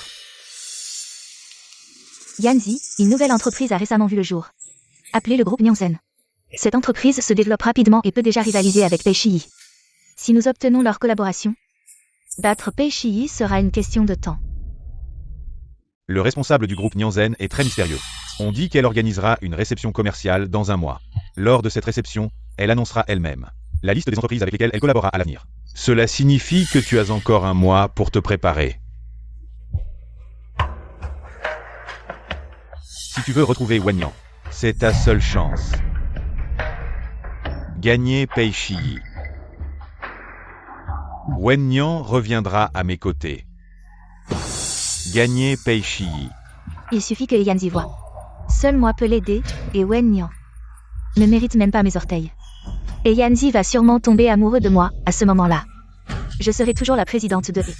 S1: Yanzi, une nouvelle entreprise a récemment vu le jour. Appelée le groupe Nianzen. Cette entreprise se développe rapidement et peut déjà rivaliser avec Pei Shiyi. Si nous obtenons leur collaboration, battre Pei Shiyi sera une question de temps.
S3: Le responsable du groupe Nianzen est très mystérieux. On dit qu'elle organisera une réception commerciale dans un mois. Lors de cette réception, elle annoncera elle-même la liste des entreprises avec lesquelles elle collaborera à l'avenir. Cela signifie que tu as encore un mois pour te préparer. Si tu veux retrouver Wenyan, c'est ta seule chance. Gagner Pei Shiyi. Wenyan reviendra à mes côtés. Gagner Pei Shiyi.
S1: Il suffit que Yanzi voie. Seul moi peux l'aider, et Wenyan ne mérite même pas mes orteils. Et Yanzi va sûrement tomber amoureux de moi, à ce moment-là. Je serai toujours la présidente de E.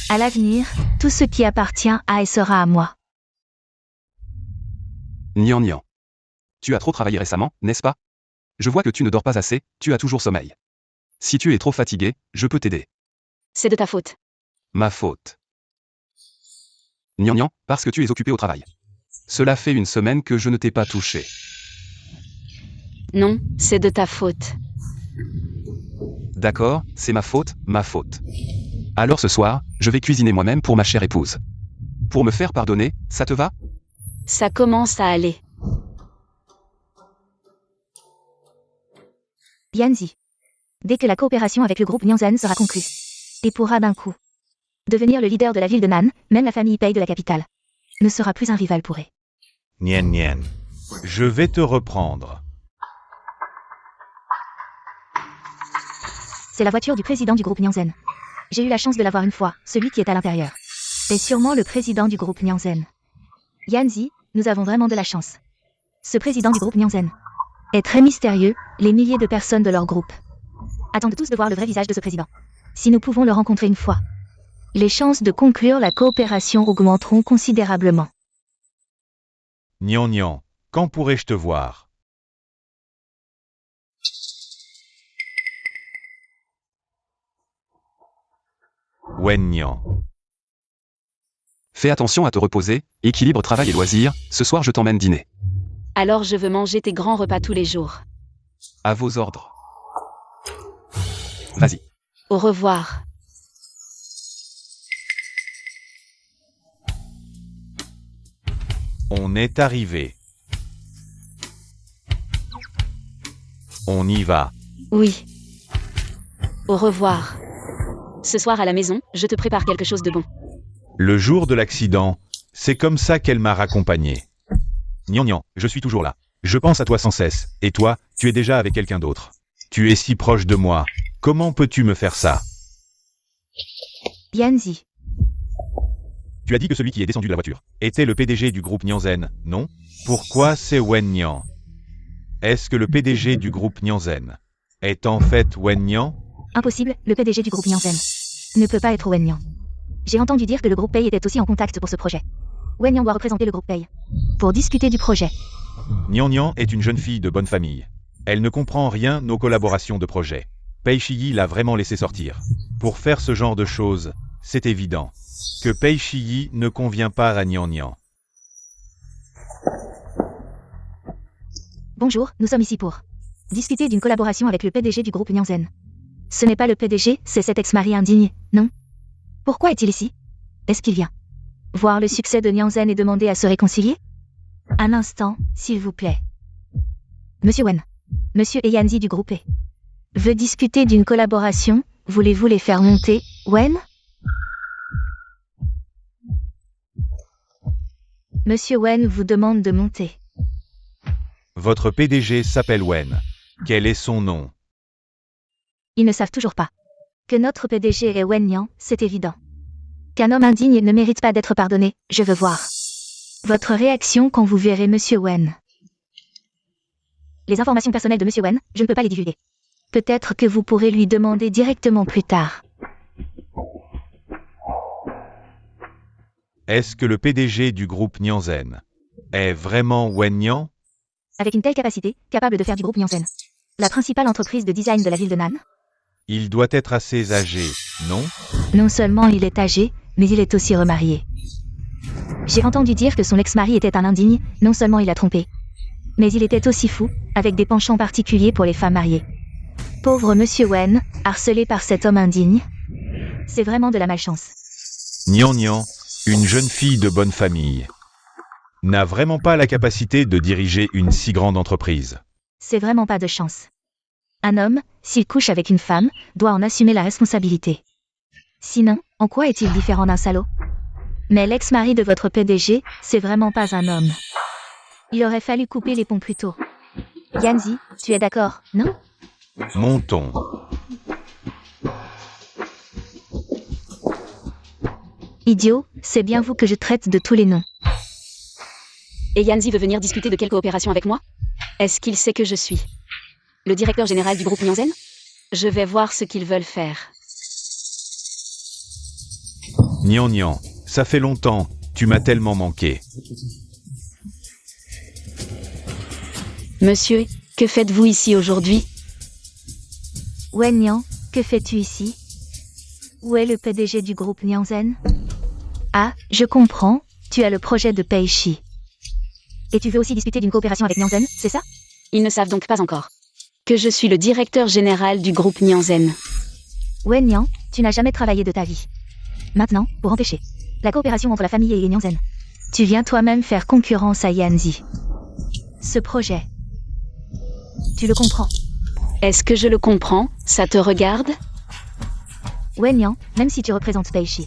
S1: À l'avenir, tout ce qui appartient à E sera à moi.
S4: Nian. Tu as trop travaillé récemment, n'est-ce pas? Je vois que tu ne dors pas assez, tu as toujours sommeil. Si tu es trop fatigué, je peux t'aider.
S2: C'est de ta faute.
S4: Ma faute. Nian, parce que tu es occupé au travail. Cela fait 1 semaine que je ne t'ai pas touché.
S2: Non, c'est de ta faute.
S4: D'accord, c'est ma faute, ma faute. Alors ce soir, je vais cuisiner moi-même pour ma chère épouse. Pour me faire pardonner, ça te va?
S2: Ça commence à aller.
S1: Yanzi. Dès que la coopération avec le groupe Nianzen sera conclue, et pourra d'un coup devenir le leader de la ville de Nan, même la famille Pei de la capitale ne sera plus un rival pour elle.
S5: Nien nien.
S3: Je vais te reprendre.
S1: C'est la voiture du président du groupe Nianzen. J'ai eu la chance de la voir une fois, celui qui est à l'intérieur. C'est sûrement le président du groupe Nianzen. Yanzi, nous avons vraiment de la chance. Ce président du groupe Nianzen est très mystérieux, les milliers de personnes de leur groupe attendent tous de voir le vrai visage de ce président. Si nous pouvons le rencontrer une fois, les chances de conclure la coopération augmenteront considérablement.
S3: Nian, quand pourrais-je te voir? Wen Nian.
S4: Fais attention à te reposer, équilibre travail et loisirs, ce soir je t'emmène dîner.
S2: Alors je veux manger tes grands repas tous les jours.
S4: À vos ordres. Vas-y.
S2: Au revoir.
S3: On est arrivé. On y va.
S2: Oui. Au revoir. Ce soir à la maison, je te prépare quelque chose de bon.
S3: Le jour de l'accident, c'est comme ça qu'elle m'a raccompagné. Nian Nian, je suis toujours là. Je pense à toi sans cesse. Et toi, tu es déjà avec quelqu'un d'autre. Tu es si proche de moi. Comment peux-tu me faire ça?
S1: Yanzi.
S3: Tu as dit que celui qui est descendu de la voiture était le PDG du groupe Nianzen, non? Pourquoi c'est Wen Nian? Est-ce que le PDG du groupe Nianzen est en fait Wen Nian?
S1: Impossible, le PDG du groupe Nianzen ne peut pas être Wen Nian. J'ai entendu dire que le groupe Pei était aussi en contact pour ce projet. Wen Nian doit représenter le groupe Pei pour discuter du projet.
S3: Nian Nian est une jeune fille de bonne famille. Elle ne comprend rien aux collaborations de projet. Pei Shiyi l'a vraiment laissé sortir. Pour faire ce genre de choses, c'est évident que Pei Shiyi ne convient pas à Nian Nian.
S1: Bonjour, nous sommes ici pour discuter d'une collaboration avec le PDG du groupe Nianzen. Ce n'est pas le PDG, c'est cet ex-mari indigne, non? Pourquoi est-il ici? Est-ce qu'il vient voir le succès de Nianzen et demander à se réconcilier? Un instant, s'il vous plaît. Monsieur Wen, Monsieur Yanzi du groupe E veut discuter d'une collaboration. Voulez-vous les faire monter, Wen? Monsieur Wen vous demande de monter.
S3: Votre PDG s'appelle Wen. Quel est son nom?
S1: Ils ne savent toujours pas. Que notre PDG est Wen Nian, c'est évident. Qu'un homme indigne ne mérite pas d'être pardonné, je veux voir votre réaction quand vous verrez Monsieur Wen. Les informations personnelles de Monsieur Wen, je ne peux pas les divulguer. Peut-être que vous pourrez lui demander directement plus tard.
S3: Est-ce que le PDG du groupe Nianzen est vraiment Wen Nian?
S1: Avec une telle capacité, capable de faire du groupe Nianzen la principale entreprise de design de la ville de Nan.
S3: Il doit être assez âgé, non?
S1: Non seulement il est âgé, mais il est aussi remarié. J'ai entendu dire que son ex-mari était un indigne, non seulement il a trompé, mais il était aussi fou, avec des penchants particuliers pour les femmes mariées. Pauvre Monsieur Wen, harcelé par cet homme indigne. C'est vraiment de la malchance.
S3: Nian Nian, une jeune fille de bonne famille, n'a vraiment pas la capacité de diriger une si grande entreprise.
S1: C'est vraiment pas de chance. Un homme, s'il couche avec une femme, doit en assumer la responsabilité. Sinon, en quoi est-il différent d'un salaud? Mais l'ex-mari de votre PDG, c'est vraiment pas un homme. Il aurait fallu couper les ponts plus tôt. Yanzi, tu es d'accord, non?
S3: Montons.
S1: Idiot, c'est bien vous que je traite de tous les noms.
S2: Et Yanzi veut venir discuter de quelle coopération avec moi? Est-ce qu'il sait que je suis le directeur général du groupe Nianzen? Je vais voir ce qu'ils veulent faire.
S3: Nian Nian, ça fait longtemps, tu m'as tellement manqué.
S2: Monsieur, que faites-vous ici aujourd'hui?
S1: Wen Nian, que fais-tu ici? Où est le PDG du groupe Nianzen? Ah, je comprends, tu as le projet de Pei Shi. Et tu veux aussi discuter d'une coopération avec Nianzen, c'est ça?
S2: Ils ne savent donc pas encore que je suis le directeur général du groupe Nianzen.
S1: Wen Nian, tu n'as jamais travaillé de ta vie. Maintenant, pour empêcher la coopération entre la famille et Nianzen, tu viens toi-même faire concurrence à Yanzi. Ce projet, tu le comprends?
S2: Est-ce que je le comprends? Ça te regarde?
S1: Wen Nian, même si tu représentes Pei Shi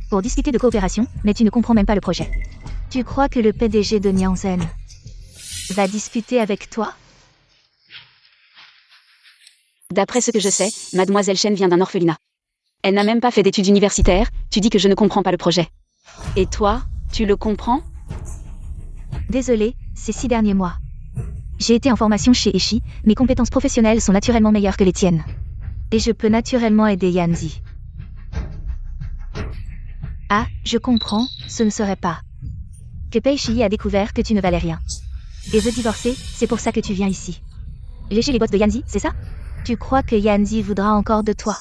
S1: pour discuter de coopération, mais tu ne comprends même pas le projet. Tu crois que le PDG de Nianzen va discuter avec toi?
S2: D'après ce que je sais, Mademoiselle Chen vient d'un orphelinat. Elle n'a même pas fait d'études universitaires, tu dis que je ne comprends pas le projet. Et toi, tu le comprends?
S1: Désolé, ces 6 derniers mois. J'ai été en formation chez Eshi, mes compétences professionnelles sont naturellement meilleures que les tiennes. Et je peux naturellement aider Yanzi. Ah, je comprends, ce ne serait pas que Pei Shi a découvert que tu ne valais rien. Et veut divorcer, c'est pour ça que tu viens ici. Lécher les bottes de Yanzi, c'est ça? Tu crois que Yanzi voudra encore de toi?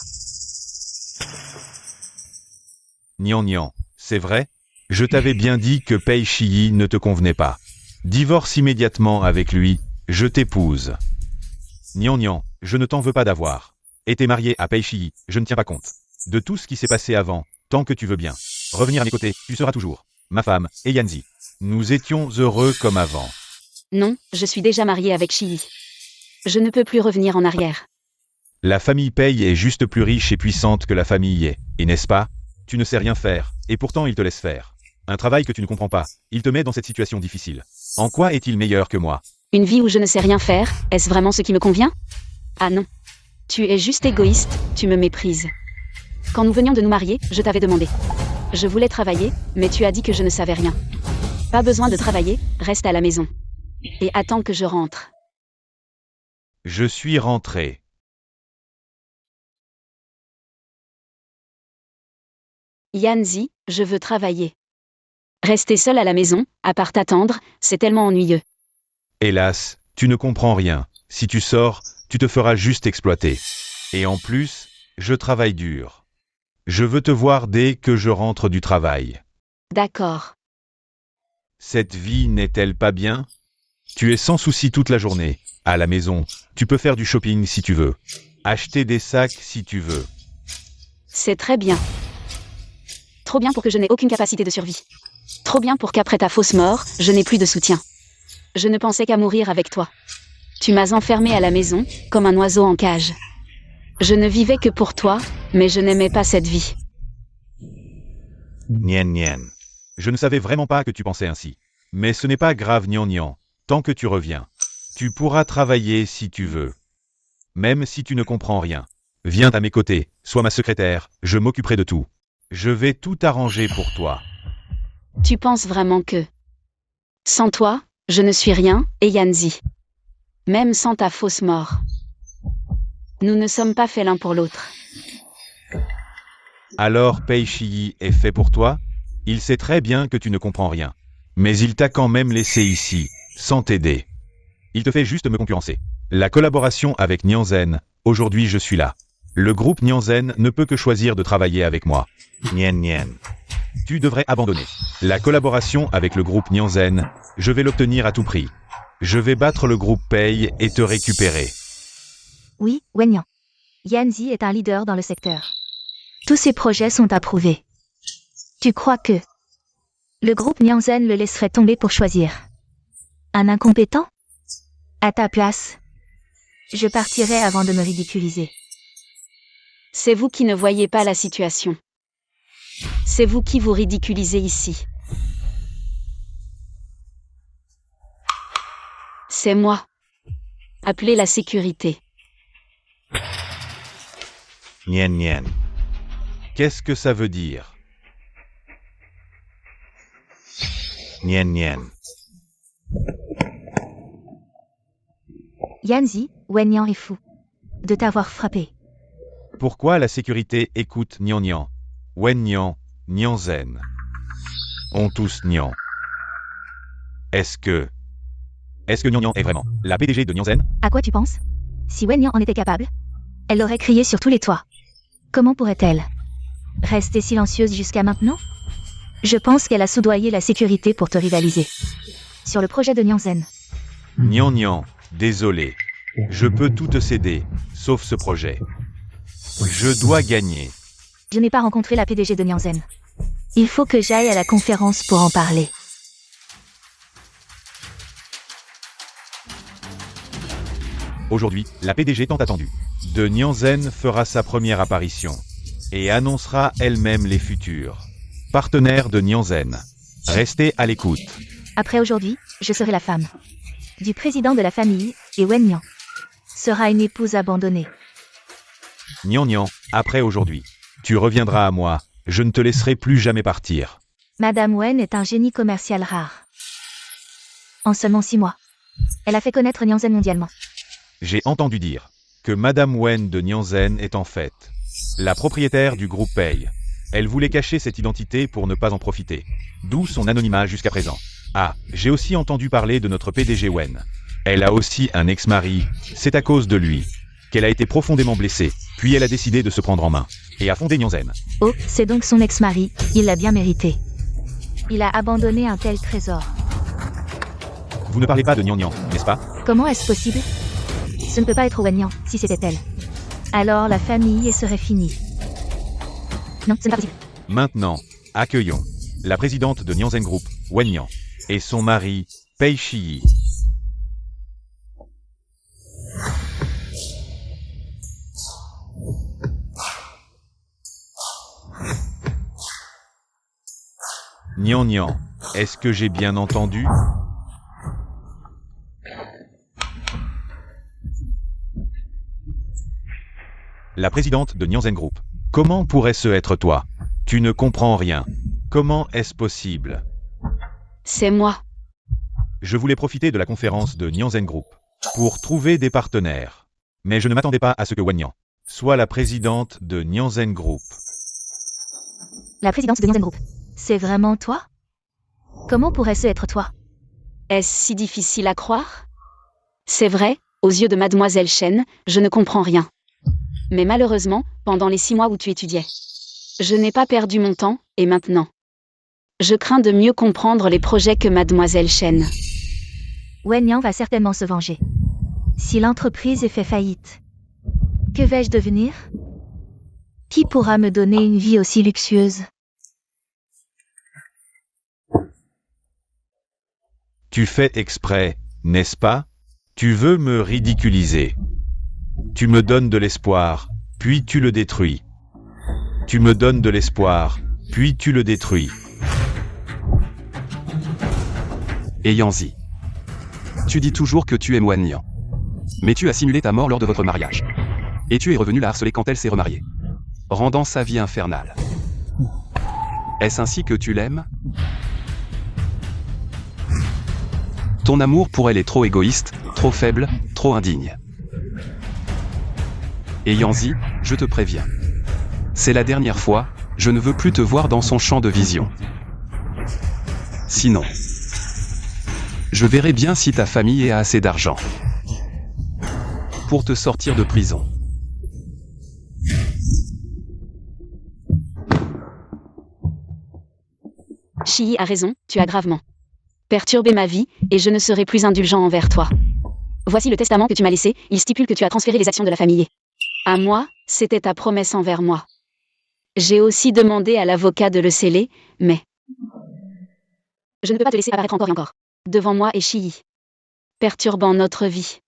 S3: Nian, c'est vrai? Je t'avais bien dit que Pei Shiyi ne te convenait pas. Divorce immédiatement avec lui, je t'épouse. Nian, je ne t'en veux pas d'avoir été marié à Pei Shiyi, je ne tiens pas compte de tout ce qui s'est passé avant, tant que tu veux bien revenir à mes côtés, tu seras toujours ma femme et Yanzi. Nous étions heureux comme avant.
S2: Non, je suis déjà mariée avec Shiyi. Je ne peux plus revenir en arrière.
S3: La famille Pei est juste plus riche et puissante que la famille Ye, et n'est-ce pas? Tu ne sais rien faire, et pourtant il te laisse faire un travail que tu ne comprends pas. Il te met dans cette situation difficile. En quoi est-il meilleur que moi?
S2: Une vie où je ne sais rien faire, est-ce vraiment ce qui me convient? Ah non. Tu es juste égoïste, tu me méprises. Quand nous venions de nous marier, je t'avais demandé. Je voulais travailler, mais tu as dit que je ne savais rien. Pas besoin de travailler, reste à la maison. Et attends que je rentre.
S3: Je suis rentré.
S2: Yanzi, je veux travailler. Rester seul à la maison, à part t'attendre, c'est tellement ennuyeux.
S3: Hélas, tu ne comprends rien. Si tu sors, tu te feras juste exploiter. Et en plus, je travaille dur. Je veux te voir dès que je rentre du travail.
S2: D'accord.
S3: Cette vie n'est-elle pas bien? Tu es sans souci toute la journée. À la maison, tu peux faire du shopping si tu veux. Acheter des sacs si tu veux.
S2: C'est très bien. Trop bien pour que je n'ai aucune capacité de survie. Trop bien pour qu'après ta fausse mort, je n'ai plus de soutien. Je ne pensais qu'à mourir avec toi. Tu m'as enfermé à la maison, comme un oiseau en cage. Je ne vivais que pour toi, mais je n'aimais pas cette vie.
S5: Nian.
S3: Je ne savais vraiment pas que tu pensais ainsi. Mais ce n'est pas grave Nian, tant que tu reviens. Tu pourras travailler si tu veux. Même si tu ne comprends rien. Viens à mes côtés, sois ma secrétaire, je m'occuperai de tout. Je vais tout arranger pour toi.
S2: Tu penses vraiment que... Sans toi, je ne suis rien, et Yanzi. Même sans ta fausse mort. Nous ne sommes pas faits l'un pour l'autre.
S3: Alors Pei Shiyi est fait pour toi? Il sait très bien que tu ne comprends rien. Mais il t'a quand même laissé ici, sans t'aider. Il te fait juste me concurrencer. La collaboration avec Nianzen, aujourd'hui je suis là. Le groupe Nianzen ne peut que choisir de travailler avec moi.
S5: Nian.
S3: Tu devrais abandonner. La collaboration avec le groupe Nianzen, je vais l'obtenir à tout prix. Je vais battre le groupe Pei et te récupérer.
S1: Oui, Wenyan. Yanzi est un leader dans le secteur. Tous ses projets sont approuvés. Tu crois que le groupe Nianzen le laisserait tomber pour choisir un incompétent? À ta place, je partirai avant de me ridiculiser.
S2: C'est vous qui ne voyez pas la situation. C'est vous qui vous ridiculisez ici. C'est moi. Appelez la sécurité.
S5: Nian.
S3: Qu'est-ce que ça veut dire?
S5: Nian.
S1: Yanzi, Wenyan est fou de t'avoir frappé.
S3: Pourquoi la sécurité écoute Nian, Wenyan, Nianzen? On tous Nian. Est-ce que Nian est vraiment la PDG de Nianzen?
S1: À quoi tu penses? Si Wenyan en était capable, elle l'aurait crié sur tous les toits. Comment pourrait-elle rester silencieuse jusqu'à maintenant? Je pense qu'elle a soudoyé la sécurité pour te rivaliser. Sur le projet de Nianzen.
S3: Nian, désolé. Je peux tout te céder, sauf ce projet. Je dois gagner.
S1: Je n'ai pas rencontré la PDG de Nianzen. Il faut que j'aille à la conférence pour en parler.
S3: Aujourd'hui, la PDG tant attendue de Nianzen fera sa première apparition et annoncera elle-même les futurs partenaires de Nianzen. Restez à l'écoute.
S1: Après aujourd'hui, je serai la femme du président de la famille, et Wenyan sera une épouse abandonnée.
S3: Nian, après aujourd'hui, tu reviendras à moi, je ne te laisserai plus jamais partir.
S1: Madame Wen est un génie commercial rare. En seulement 6 mois, elle a fait connaître Nianzen mondialement.
S3: J'ai entendu dire que Madame Wen de Nianzen est en fait la propriétaire du groupe Pei. Elle voulait cacher cette identité pour ne pas en profiter. D'où son anonymat jusqu'à présent. Ah, j'ai aussi entendu parler de notre PDG Wen. Elle a aussi un ex-mari, c'est à cause de lui qu'elle a été profondément blessée, puis elle a décidé de se prendre en main. et a fondé Nyanzen.
S1: Oh, c'est donc son ex-mari, il l'a bien mérité. Il a abandonné un tel trésor.
S3: Vous ne parlez pas de Nyan, n'est-ce pas?
S1: Comment est-ce possible? Ce ne peut pas être Wenyan, si c'était elle. Alors la famille serait finie. Non, ce n'est pas possible.
S3: Maintenant, accueillons la présidente de Nyanzen Group, Wenyan, et son mari, Pei Shiyi. Nyan, est-ce que j'ai bien entendu? La présidente de Nyanzen Group. Comment pourrait-ce être toi? Tu ne comprends rien. Comment est-ce possible?
S2: C'est moi.
S3: Je voulais profiter de la conférence de Nyanzen Group pour trouver des partenaires. Mais je ne m'attendais pas à ce que Wenyan soit la présidente de Nyanzen Group.
S1: La présidente de Nyanzen Group. C'est vraiment toi? Comment pourrait-ce être toi?
S2: Est-ce si difficile à croire? C'est vrai, aux yeux de Mademoiselle Chen, je ne comprends rien. Mais malheureusement, pendant les 6 mois où tu étudiais, je n'ai pas perdu mon temps, et maintenant, je crains de mieux comprendre les projets que Mademoiselle Chen.
S1: Wenyan va certainement se venger. Si l'entreprise fait faillite, que vais-je devenir? Qui pourra me donner une vie aussi luxueuse?
S3: Tu fais exprès, n'est-ce pas? Tu veux me ridiculiser. Tu me donnes de l'espoir, puis tu le détruis. Tu me donnes de l'espoir, puis tu le détruis.
S4: Et Yanzi. Tu dis toujours que tu aimes Wenyan. Mais tu as simulé ta mort lors de votre mariage. Et tu es revenu la harceler quand elle s'est remariée, rendant sa vie infernale. Est-ce ainsi que tu l'aimes? Ton amour pour elle est trop égoïste, trop faible, trop indigne. Et Yanzi, je te préviens. C'est la dernière fois, je ne veux plus te voir dans son champ de vision. Sinon, je verrai bien si ta famille a assez d'argent pour te sortir de prison.
S2: Shiyi a raison, tu as gravement perturbé ma vie, et je ne serai plus indulgent envers toi. Voici le testament que tu m'as laissé, il stipule que tu as transféré les actions de la famille. À moi, c'était ta promesse envers moi. J'ai aussi demandé à l'avocat de le sceller, mais je ne peux pas te laisser apparaître encore et encore devant moi et Shiyi, perturbant notre vie.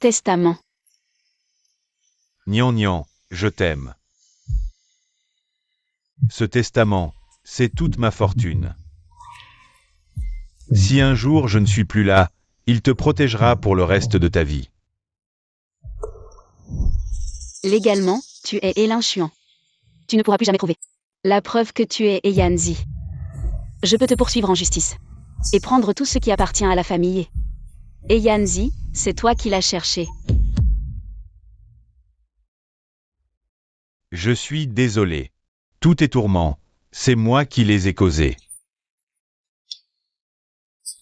S2: Testament.
S3: Nyan, je t'aime. Ce testament, c'est toute ma fortune. Si un jour je ne suis plus là, il te protégera pour le reste de ta vie.
S2: Légalement, tu es Elin Chuan. Tu ne pourras plus jamais prouver la preuve que tu es Yanzi. Je peux te poursuivre en justice et prendre tout ce qui appartient à la famille. Et Yanzi, c'est toi qui l'as cherché.
S3: Je suis désolé. Tous tes tourments, c'est moi qui les ai causés.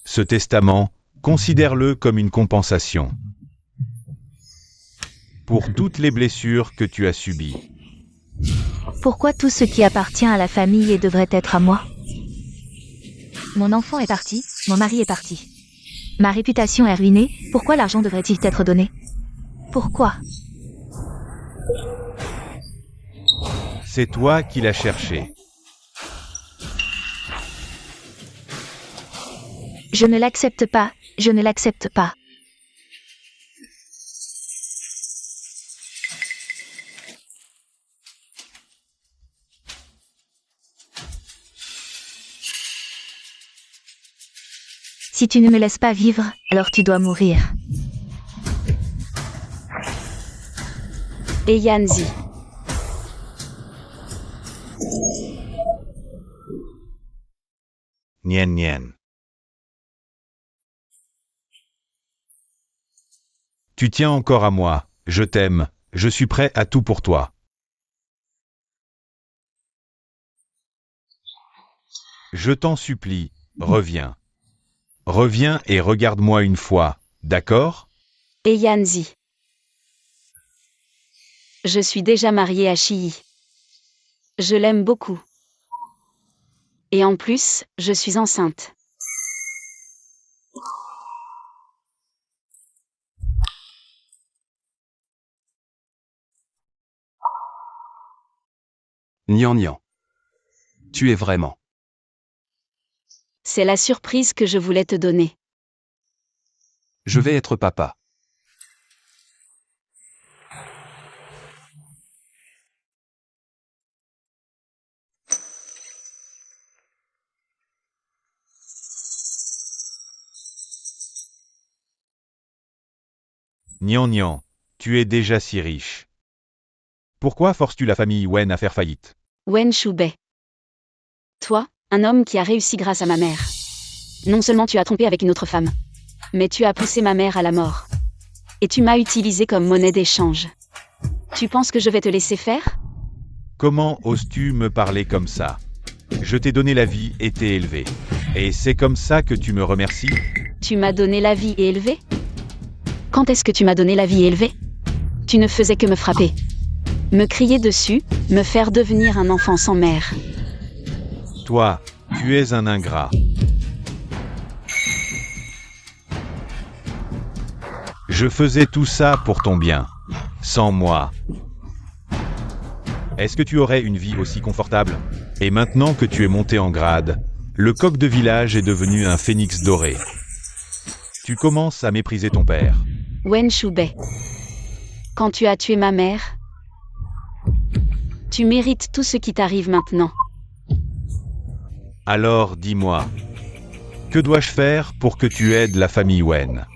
S3: Ce testament, considère-le comme une compensation pour toutes les blessures que tu as subies.
S1: Pourquoi tout ce qui appartient à la famille devrait être à moi? Mon enfant est parti, mon mari est parti. Ma réputation est ruinée, pourquoi l'argent devrait-il être donné? Pourquoi?
S3: C'est toi qui l'as cherché.
S1: Je ne l'accepte pas, je ne l'accepte pas. Si tu ne me laisses pas vivre, alors tu dois mourir.
S2: Et Yanzi.
S5: Nien.
S3: Tu tiens encore à moi, je t'aime, Je suis prêt à tout pour toi. Je t'en supplie, reviens. Reviens et regarde-moi une fois, d'accord?
S2: Et Yanzi. Je suis déjà mariée à Chii. Je l'aime beaucoup. Et en plus, je suis enceinte.
S4: Nian Nian. Tu es vraiment.
S2: C'est la surprise que je voulais te donner.
S4: Je vais être papa.
S3: Nian Nian, tu es déjà si riche. Pourquoi forces-tu la famille Wen à faire faillite?
S2: Wen Shubei. Toi, un homme qui a réussi grâce à ma mère. Non seulement tu as trompé avec une autre femme, mais tu as poussé ma mère à la mort. Et tu m'as utilisé comme monnaie d'échange. Tu penses que je vais te laisser faire?
S3: Comment oses-tu me parler comme ça? Je t'ai donné la vie et t'ai élevé. Et c'est comme ça que tu me remercies?
S2: Tu m'as donné la vie et élevé? Quand est-ce que tu m'as donné la vie et élevé? Tu ne faisais que me frapper. Me crier dessus, me faire devenir un enfant sans mère.
S3: Toi, tu es un ingrat. Je faisais tout ça pour ton bien. Sans moi. Est-ce que tu aurais une vie aussi confortable? Et maintenant que tu es monté en grade, le coq de village est devenu un phénix doré. Tu commences à mépriser ton père.
S2: Wen Shubei. Quand tu as tué ma mère, tu mérites tout ce qui t'arrive maintenant.
S3: Alors dis-moi, que dois-je faire pour que tu aides la famille Wen?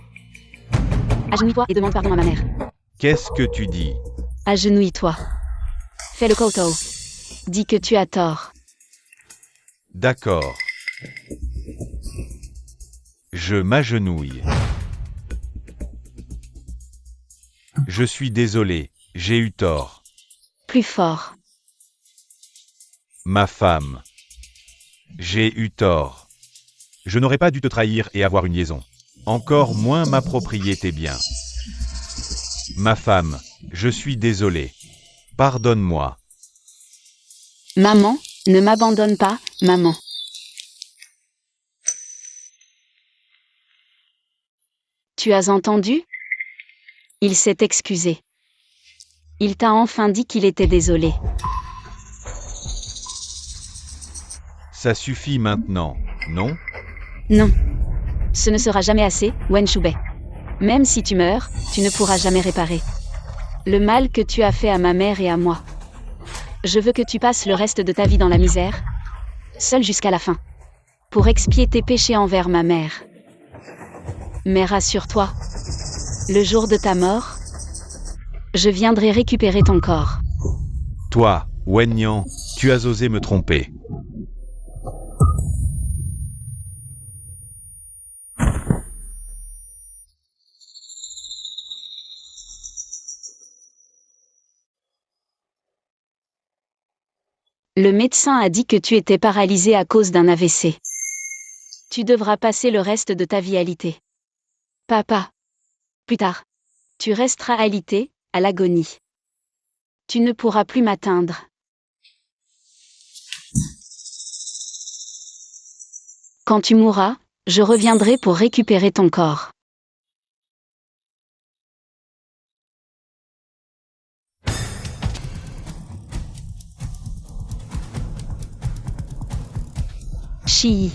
S2: Agenouille-toi et demande pardon à ma mère.
S3: Qu'est-ce que tu dis?
S2: Agenouille-toi. Fais le kowtow. Dis que tu as tort.
S3: D'accord. Je m'agenouille. Je suis désolé, j'ai eu tort.
S2: Plus fort.
S3: Ma femme. J'ai eu tort. Je n'aurais pas dû te trahir et avoir une liaison. Encore moins m'approprier tes biens. Ma femme, je suis désolé. Pardonne-moi.
S2: Maman, ne m'abandonne pas, maman. Tu as entendu? Il s'est excusé. Il t'a enfin dit qu'il était désolé.
S3: Ça suffit maintenant, non?
S2: Non. Ce ne sera jamais assez, Wen Shubei. Même si tu meurs, tu ne pourras jamais réparer le mal que tu as fait à ma mère et à moi. Je veux que tu passes le reste de ta vie dans la misère, seul jusqu'à la fin, pour expier tes péchés envers ma mère. Mais rassure-toi, le jour de ta mort, je viendrai récupérer ton corps.
S3: Toi, Wen Nian, tu as osé me tromper.
S2: Le médecin a dit que tu étais paralysé à cause d'un AVC. Tu devras passer le reste de ta vie alité. Papa. Plus tard. Tu resteras alité, à l'agonie. Tu ne pourras plus m'atteindre. Quand tu mourras, je reviendrai pour récupérer ton corps. Chii.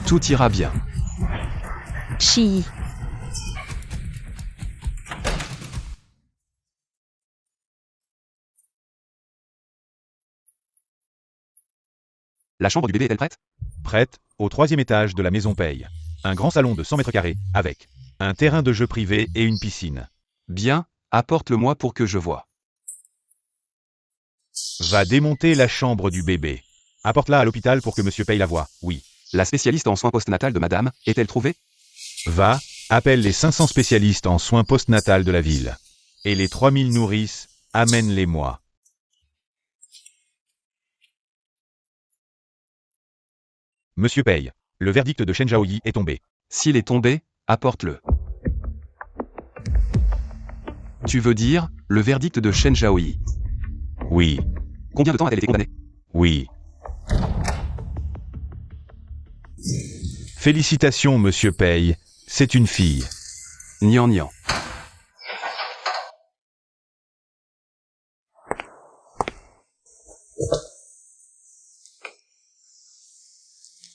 S4: Tout ira bien.
S2: Chii.
S4: La chambre du bébé est-elle prête?
S3: Prête, au 3e étage de la maison Paye. Un grand salon de 100 mètres carrés, avec un terrain de jeu privé et une piscine.
S4: Bien, apporte-le-moi pour que je voie.
S3: Va démonter la chambre du bébé. Apporte-la à l'hôpital pour que monsieur Paye la voie, oui.
S4: La spécialiste en soins postnatals de madame, est-elle trouvée?
S3: Va, Appelle les 500 spécialistes en soins postnatals de la ville. Et les 3000 nourrices, amène-les-moi. Monsieur Paye, le verdict de Shen Zhaoyi est tombé.
S4: S'il est tombé, apporte-le. Tu veux dire, le verdict de Shen Zhaoyi.
S3: Oui,
S4: Combien de temps a-t-elle été condamnée?
S3: oui. Félicitations, monsieur Paye, c'est une fille.
S4: Nian nian.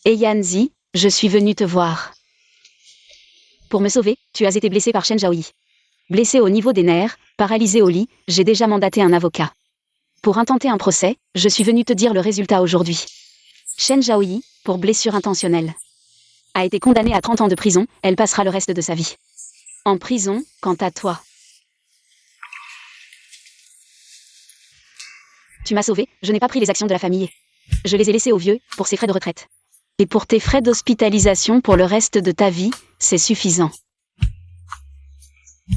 S2: Et Yanzi, je suis venu te voir. Pour me sauver, tu as été blessé par Shen Zhaoyi. Blessé au niveau des nerfs, paralysé au lit, j'ai déjà mandaté un avocat. Pour intenter un procès, je suis venu te dire le résultat aujourd'hui. Shen Zhaoyi, pour blessure intentionnelle, a été condamnée à 30 ans de prison, elle passera le reste de sa vie en prison. Quant à toi, tu m'as sauvé, je n'ai pas pris les actions de la famille. Je les ai laissées aux vieux, pour ses frais de retraite. Et pour tes frais d'hospitalisation pour le reste de ta vie, c'est suffisant.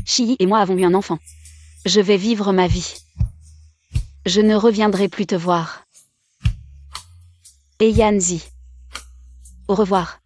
S2: Shi et moi avons eu un enfant. Je vais vivre ma vie. Je ne reviendrai plus te voir. Et Yanzi. Au revoir.